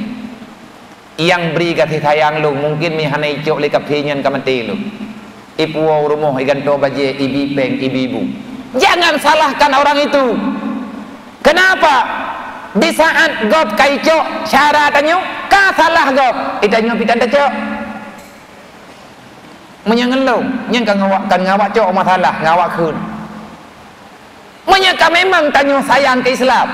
yang beri kasih sayang lu mungkin mi hana icok le kapinyan kamati lu ipu rumah iganto baje ibi peng ibu jangan salahkan orang itu kenapa di saat gop kaico syaratannya ka salah gop itanyo pitan tecok menyangelung yang kan ngawak cok masalah ngawak kun menyaka memang tanyo sayang ke Islam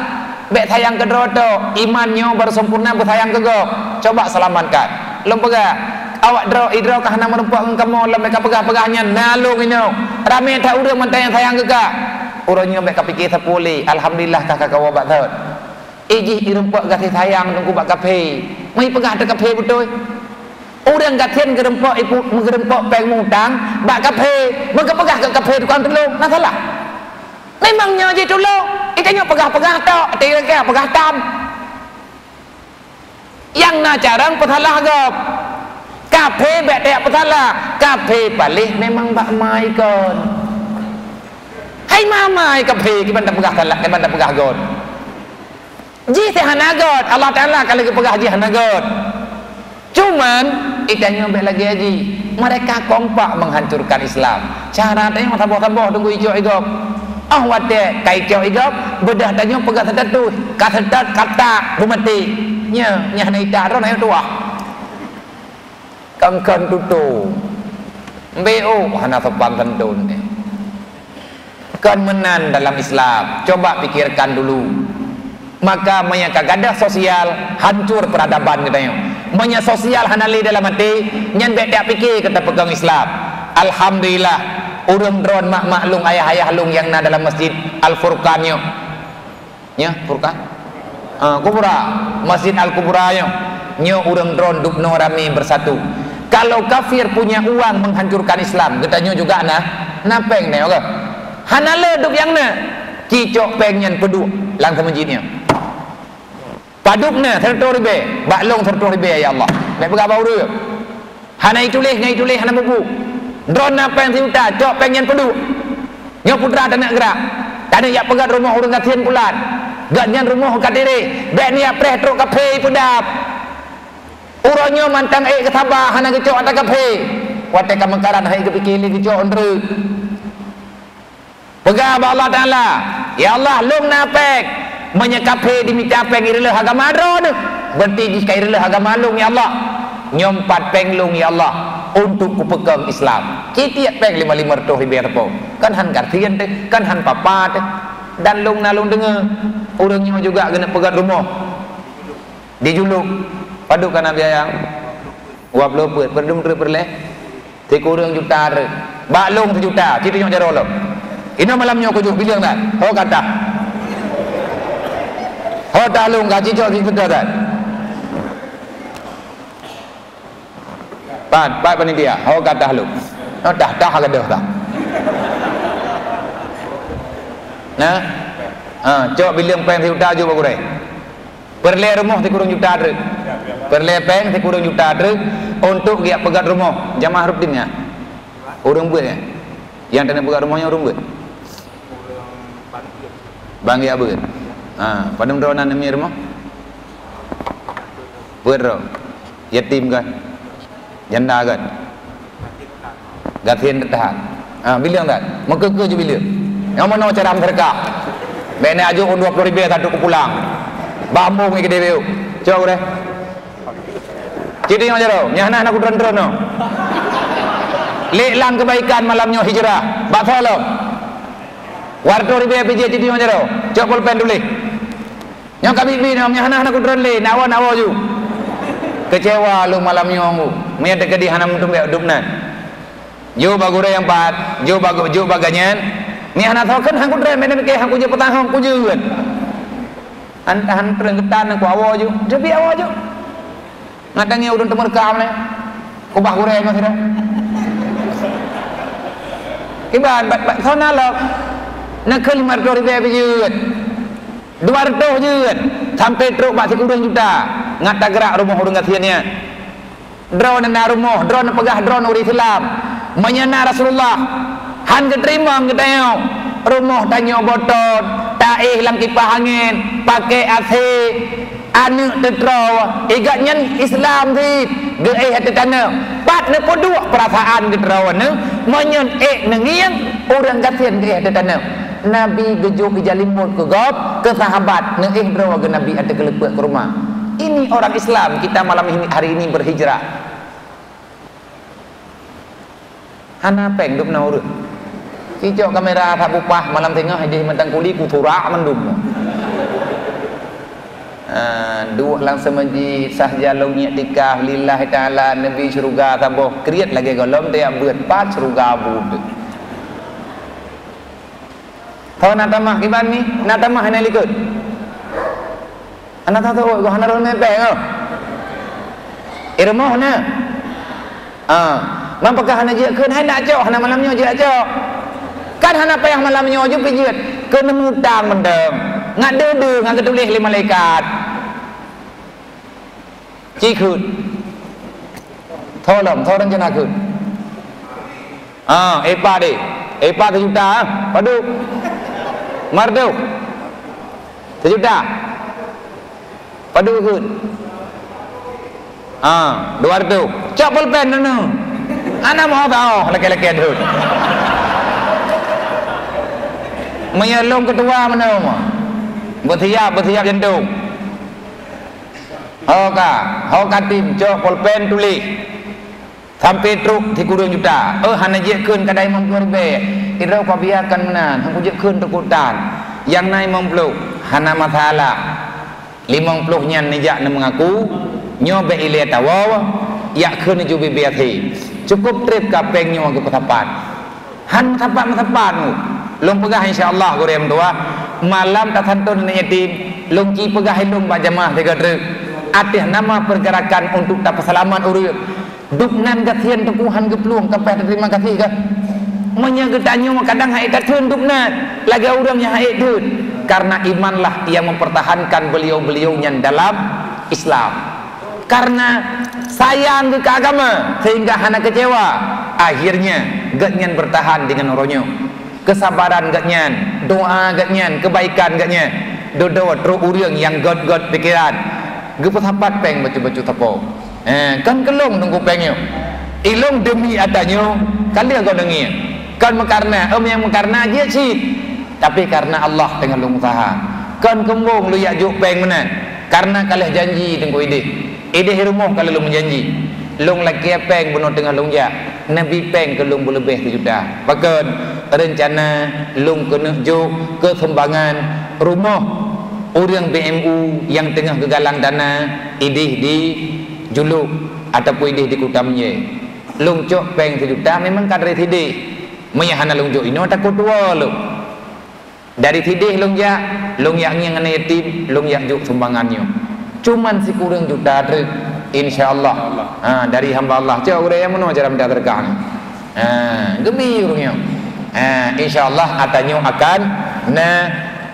bek sayang ke drodo imannya bersempurna bersayang ke gop coba selamatkan lom pegah awak idro kah nama rumput kamu lom mereka pegah-pegahnya nalung ini rame tak udah mentang yang sayang ke kak urangnya mereka pikir sepuli alhamdulillah kakak kau obat thot iji irempok kasih sayang tunggu bak kafe mai pegah ada kafe betul orang gatian gerempok ibu gerempok peng mutang bak kafe mereka pegah ke kafe tukang tolong nah salah memangnya je tolong itanya pegah-pegah tok tidak pegah tam yang na carang petalah gop kafe bet tak petalah kafe palih memang bak mai kon hai mamai kafe ki banda pegah talak ki banda pegah god ji teh hanagot Allah Taala kalau ke pegah ji hanagot cuman itanya bet lagi haji mereka kompak menghancurkan Islam cara tanya taboh-taboh tunggu ijo igop wate kai kau igop bedah tanya pegah tertentu kata bumati nya naik darah naik tua kangkan tutu BO hana sopan tendun kan menan dalam Islam coba pikirkan dulu maka menyangka gadah sosial hancur peradaban katanya menya sosial hanali dalam hati nyan bet tak pikir kata pegang Islam alhamdulillah urang dron maklum ayah-ayah lung yang na dalam masjid Al-Furqan nya Furqan Kubra Masjid Al-Kubra nya urang dron dukno rami bersatu kalau kafir punya uang menghancurkan Islam katanya juga napeng ne oke hanale duk yang na cicok pengen pedu lang sama jinnya padukna 100 ribu baklong 100 ribu ya Allah mek berapa dulu hanai tulis hana buku drone napeng siuta cok pengen pedu nya putra tak nak gerak tak ada yak pegat rumah urang katian pulan ganyan rumah kat diri bek ni apreh truk kafe pedap uronyo mantang ketabah hana kecok atas kafe wate kamekaran hai kepikili kecok ndre pegah Allah Taala ya Allah lung napek menyekape diminta peng irele agama dron berarti jika irele agama lung ya Allah nyompat penglung ya Allah untuk kupegang Islam kitiak peng 55 ribu terpo kan han kartian teh kan han papa teh dan lung nalung dengar orangnya juga kena pegat rumah dijuluk paduk kana biayang wap lepet perdum perleh tikurang juta re baklung sejuta kita yang jaro lo ini malamnya aku juga bilang kan ho kata ho talung gaji jauh di kita kan pan panitia ho kata lu dah ada dah nah coba bilang pen juta juga bagus deh perle rumah tikurang juta re perle pen tikurang juta re untuk dia pegat rumah jamaah rutinnya urang buat ya yang tanah pegat rumahnya urang buat bang ya buat padam dronan demi rumah buat ro yatim kan janda kan gatian tahan bilang tak maka je bilang yang mana cara mereka bene aja 20 ribu satu pulang bambu ngi gede beu coba deh jadi yang jero nyana anak dron no lelang kebaikan malamnya hijrah bak follow warto ribu PJ jadi yang jero coba pulpen dulu yang kami bina nyana anak dron le nawa ju kecewa lu malamnya ngu menyata kedi hanam tum be dupna jo bagure yang pat jo baganyan ni anak tahu kan hang kudren menen ke hang kuju petang hang kuju kan han perengketan ku awo ju debi awo ju ngadangnya udun temur kam ne ku bah gure ngo sira kiban bat sona lo nak ke 500 ribu bijut 200 jut sampai truk bak 10 juta ngata gerak rumah urang katiannya drone na rumah drone pegah drone uri Islam menyana Rasulullah han keterima keteo rumah tanyo botot taih lang kipas angin pakai AC anu tetro igatnya Islam di geih hati tanah pat ne poduk perasaan ketro ne menyen nengiang orang katian geih hati tanah Nabi gejuk ijalimut ke gop ke sahabat ne draw ke Nabi ada kelepek ke rumah ini orang Islam kita malam ini hari ini berhijrah hana peng dup na urut cicok kamera tak upah malam tengah di mentang kuli kutura mendum dua langsung menji sahjalung nikah lillahi taala nabi syurga taboh kriat lagi golom dia buat pat syurga bud tahu natamah kiban ni natamah hana likut anak tahu gua hana ron mepeng irmoh na mampakah hana je keun hai nak jauh hana malamnya je jauh kan hana payah malamnya je pijit kena mutang mendem ngak dede ngak ketulis li malaikat chi khử thô lầm thô đang chân là khử epa deh epa 1 juta padu mardu 1 juta padu khử 200 cak pulpen dulu anak mau tahu laki-laki ada menyelong ketua mana bertiap jendung hoka tim cok pulpen tulis sampai truk 30 juta hanya jekun kadai memperbe irau kau biarkan menan aku jekun terkutan yang naik mempluk hana masalah 50 nyan nijak mengaku nyobe ile tawaw yak khun ju bibiati cukup trip ka peng nyo ke petapat han tapat mu long pegah insyaallah gorem tua malam tak santun ni yatim long ki pegah long ba jamaah 3 trip atih nama pergerakan untuk dapat selamat urip duknan gathian tukuhan gepluang kapeh terima kasih ke menyaga tanyo kadang haid datun duknan lagi urang yang haid dun karena imanlah yang mempertahankan beliau-beliaunya dalam Islam. Karena sayang ke agama sehingga hana kecewa, akhirnya gatnyan bertahan dengan oronyo, kesabaran gatnyan, doa gatnyan, kebaikan gatnyan, dodo tru urang yang god pikiran gepesapat peng baju-baju tepo kan kelong tunggu pengyo ilong demi adanyo kali kau dengi kan mekarna yang mekarna aja sih tapi karena Allah dengan lu usaha kan kembung lu yak juk peng mana karena kalih janji tengku ide rumah kalau lu menjanji long lagi peng bunuh tengah long ya nabi peng ke long lebih 7 juta bahkan rencana long kena juk ke sumbangan rumah orang BMU yang tengah kegalang dana idih di juluk ataupun idih di kutamnya long cok peng 7 juta memang kadri tidih menyahana long juk ini takut tua lu dari tidih long yak yang yatim long yak juk sumbangannya cuman si kurang juta trik insyaallah dari hamba Allah cak udah yang mana cara minta terkah gemi urungnya insyaallah atanyo akan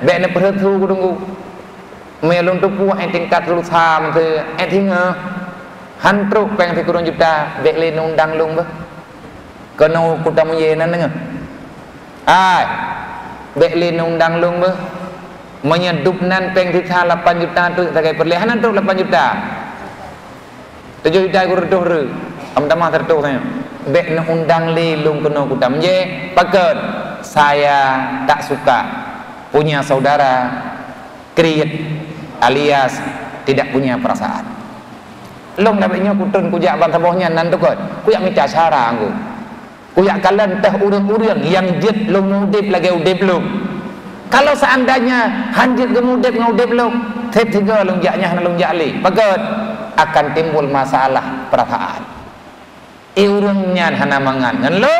bek ne pertu tunggu melon tupu tingkat lulusan tu tinggal hantruk peng si kurang juta bek le undang lung ba kono kutam ye nan nge bek le undang lung ba menyedup nan peng titha 8 juta tu sebagai perlihanan tu 8 juta 7 juta kurduh re amdamah tertuh saya bek na undang li lung kono kutam ye paket saya tak suka punya saudara kriit alias tidak punya perasaan long dapatnya kutun kujak bantabohnya nan tu kot kuyak minta cara angku kuyak kalian teh urang-urang yang jid long udip lagi udip long kalau seandainya hanjit gemudip ngudip lu tiga lunjaknya lungjali bagat akan timbul masalah perasaan urangnya hana mangan ngan lu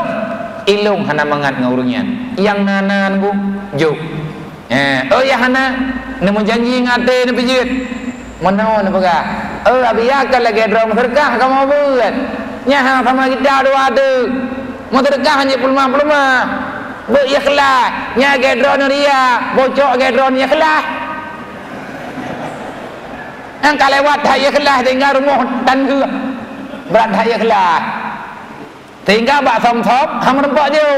ilung hana mangan ngurungnya yang nanan bu juk ya hana nemu janji ngate ne pijit mana ne baga abiyakan lagi drum serkah kamu buat nya sama kita dua tu mau terkah hanya pulma berikhlas nya gedron ria bocok gedron ikhlas angka lewat dah ikhlas tinggal rumah dan ke berat dah ikhlas tinggal bak som-som hang rempak je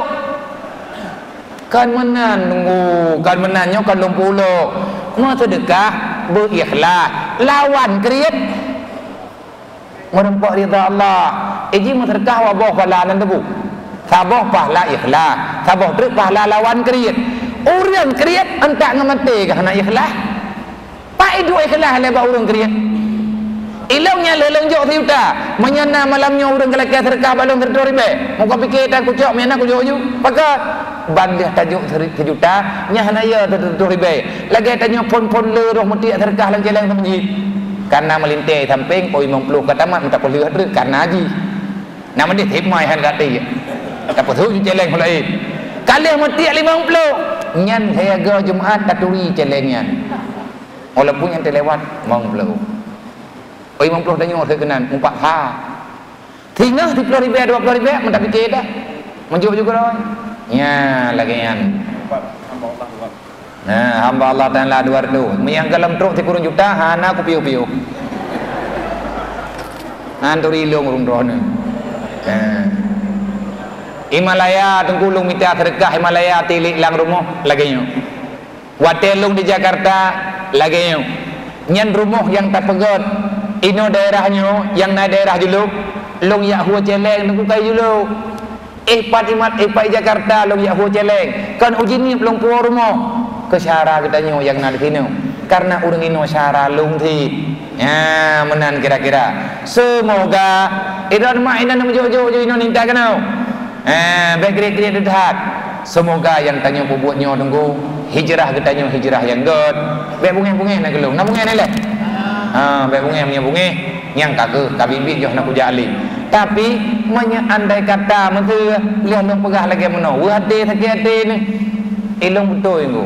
kan menan nunggu kan menanyo kan 20 mau sedekah berikhlas lawan kriit merempak ridha Allah iji sedekah wabah palanan tebu sabah pahala ikhlas sabah truk pahala lawan kriit orang kriit entak ngemati ke hana ikhlas pak itu ikhlas lebar orang kriit ilangnya lelong jok siuta menyana malamnya orang kelakar serkah balong tertua ribe muka pikir tak kucok menyana kucok ju pakat bandih tajuk sejuta nya hana ya tertua ribe lagi tanya pon-pon le roh mati serkah lang celeng samji karena melintai samping poi 50 katamat minta pon lihat karena haji nama dia timai han gati tak betul celeng mulai kali mati 50 nyan harga Jumaat taturi celengnya walaupun yang terlewat 50 50 dah nyor kenan 4 ha tinggal 10 ribu 20 ribu mendak fikir dah menjuk juga dah nya lagi yang hamba Allah Taala 200 yang dalam truk 30 juta hana aku piu-piu anturi long rung drone Himalaya tengkulung minta sedekah Himalaya tilik lang rumah lagi nyo watelung di Jakarta lagi nyo nyan rumah yang tak pegot ino daerahnya yang na daerah juluk long ya hua celeng tengku kai juluk Ipat Jakarta long ya hua celeng kan uji ni belum puas rumah ke syara kita nyo yang na di sini karena urang ino syara long thi ya menan kira-kira semoga idan mainan menjojo ino ninta kanau baik-baik dekat semoga yang tanya buatnya tunggu hijrah kita nyo hijrah yang god baik bunga-bunga nak gelung nak bunga ni leh baik bunga punya bunga yang kake kabibit joh nak kujali tapi andai kata menteri lihat long pegah lagi meno hati sakit hati ni ilung betul inggu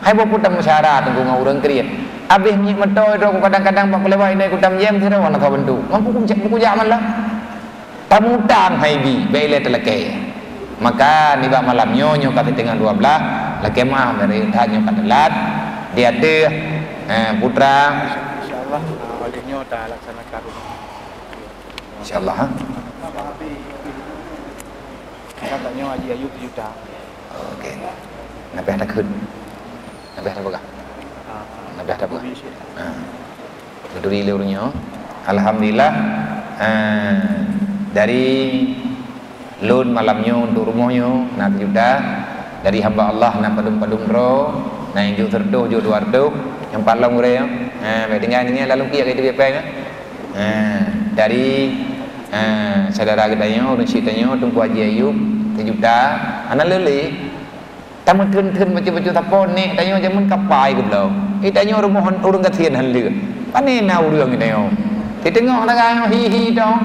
hai bapu tam syarat tunggu ngau urang kriat habis mi metoi do kadang-kadang bak lewai ni ku tam yem thira wana tho bentu mampu ku jak man lah tamu tang hai bi bele telake maka ni bak malam nyo kata tengah 12 la kemah dari thanyo kadalat dia ada putra insyaallah walinya dah laksanakan insyaallah katanya Haji Ayub 7 tahun okey nabi ada kun nabi ada boga nabi ada boga berduri leurnya alhamdulillah dari lun malamnya untuk rumahnya nak juta dari hamba Allah nak padum-padum ro nak injuk terdo jo duardo yang palang ure baik tinggal ni lalu kia kita bepeng dari saudara kita orang ceritanya tunggu Haji Ayub 7 juta anak lele tamu tun macam-macam tapon ni tanya jamun kapai ke belau tanya rumah orang kasihan hal dia pane na urang ni tengok tengok nak hi dong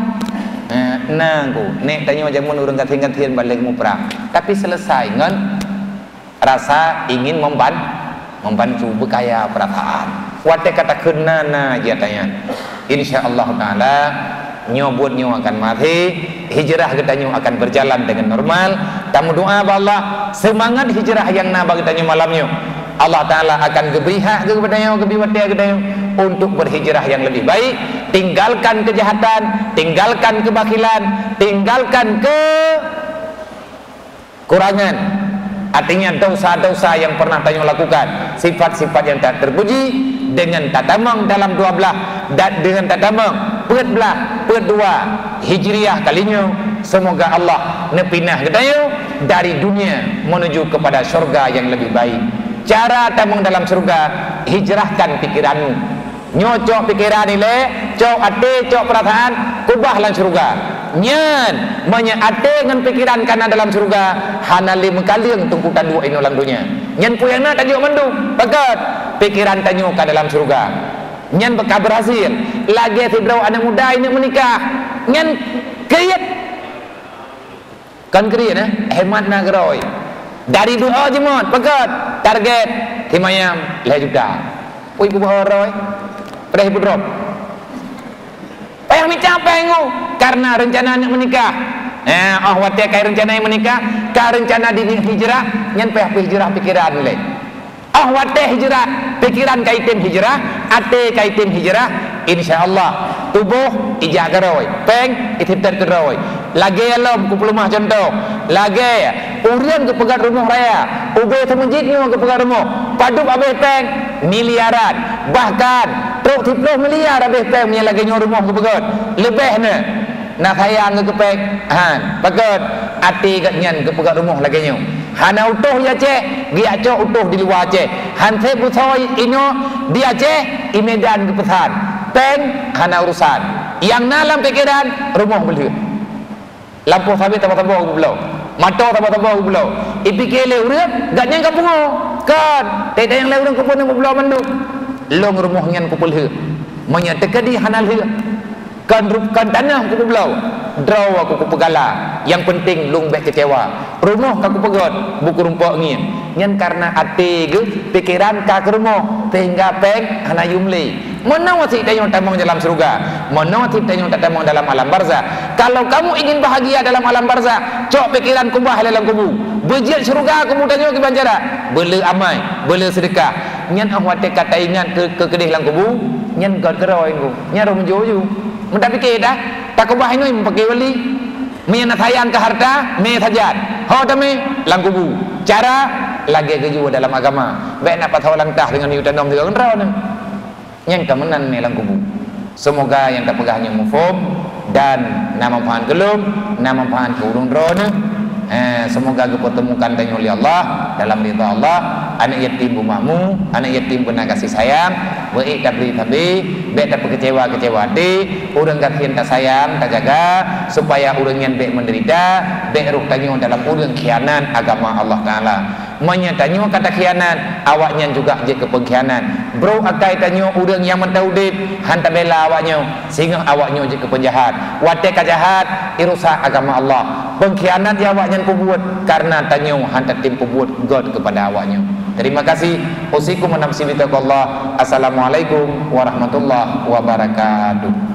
nangku nek tanya jamun urang kasihan balik muprang tapi selesai ngan rasa ingin membantu berkaya perasaan wate kata kenana dia tanya insyaallah taala nyobot nyo akan mati hijrah kita nyo akan berjalan dengan normal tamu doa Allah semangat hijrah yang naba kita nyo malamnya Allah taala akan beri hak kepada nyo kepada nyo untuk berhijrah yang lebih baik tinggalkan kejahatan tinggalkan kebakilan tinggalkan kurangan artinya dosa-dosa yang pernah tanyo lakukan sifat-sifat yang tak terpuji dengan tatamang dalam 12 dan dengan tatamang dua hijriah kalinya semoga Allah nepinah kedayo dari dunia menuju kepada surga yang lebih baik cara tamang dalam surga hijrahkan pikiranmu nyocok pikiran ile cok ate cok perasaan kubahlah surga nyan manya ate dengan pikiran kana dalam surga hanali mengkaliang tungkutan dua ini dalam dunia nyan puyana tajuk mandu bagat pikiran tanyo ka dalam surga nyan bakal berhasil lagi tibrau anak muda ini menikah nyan kriat kan kriat hemat nagroi dari doa jemot bagat target timayam lah juta ui bubaroi pada ibu drop payah minta pengu karena rencana nak menikah wati kai rencana yang menikah ka rencana di hijrah nyan payah hijrah pikiran le wati hijrah pikiran kaitin hijrah ate kaitin hijrah insyaallah tubuh ijak garoi peng itiptar garoi lagi alam ku pelumah contoh lagi urian ke pegat rumah raya ube temenjitnya ke pegat rumah padup abeh peng miliaran bahkan truk 10 miliar abeh peng punya lagi rumah ke pegat lebih nak sayang ke peng pegat ati kat nyan ke pegat rumah lagi nyo hana utuh ya ceh dia cok utuh di luar ceh hanse pusoi ino dia ceh i medan ke pesan peng hana urusan yang dalam pikiran rumah beli lampu sabit tambah-tambah belau mata tambah-tambah belau ipikele urang gak nyang kapungo kan tete yang lain kupun yang belau mandu long rumah ngan kupul he menyatekadi hanal he kan tanah ku belau draw aku ku pegala yang penting lung bek kecewa rumah aku pegot buku rumpok ngin nyan karena ate ge pikiran ka ke rumah sehingga peng hana yumli mana wasi tayong tamang dalam surga mana wasi tayong tamang dalam alam barzah kalau kamu ingin bahagia dalam alam barzah cok pikiran kubah dalam kubu bejil surga kamu tanyo ke banjara bela amai bela sedekah nyan ahwate kata ingat ke kedih dalam kubu nyan god keroi ku nyan ro menjoju mendak fikir dah tak kau bahai noi pakai wali me na thayan ke harta me thajat ho tame lang kubu cara lagi ke juga dalam agama baik nak patau langkah dengan yudanom dengan rau ni yang kemenan me lang kubu. Semoga yang tak pegahnya mufhum dan nama pahan gelum nama pahan kurung rona. Semoga kepertemukan dengan oleh Allah dalam ridha Allah. Anak yatim rumahmu, anak yatim benar kasih sayang, baik tak beri tapi, baik tak kecewa hati, orang kasihan tak sayang, tak jaga, supaya orang yang baik menderita, baik ruh tanya dalam orang khianat agama Allah Taala. Menyatanya kata khianat, awaknya juga je ke pengkhianat. Bro akai tanya orang yang mentaudid, hantar bela awaknya, sehingga awaknya je ke penjahat. Watek jahat, irusak agama Allah. Pengkhianat ya awaknya perbuat karena tanya hantar tim perbuat God kepada awaknya. Terima kasih. Usikum wa nafsi bi taqwallah. Assalamualaikum warahmatullahi wabarakatuh.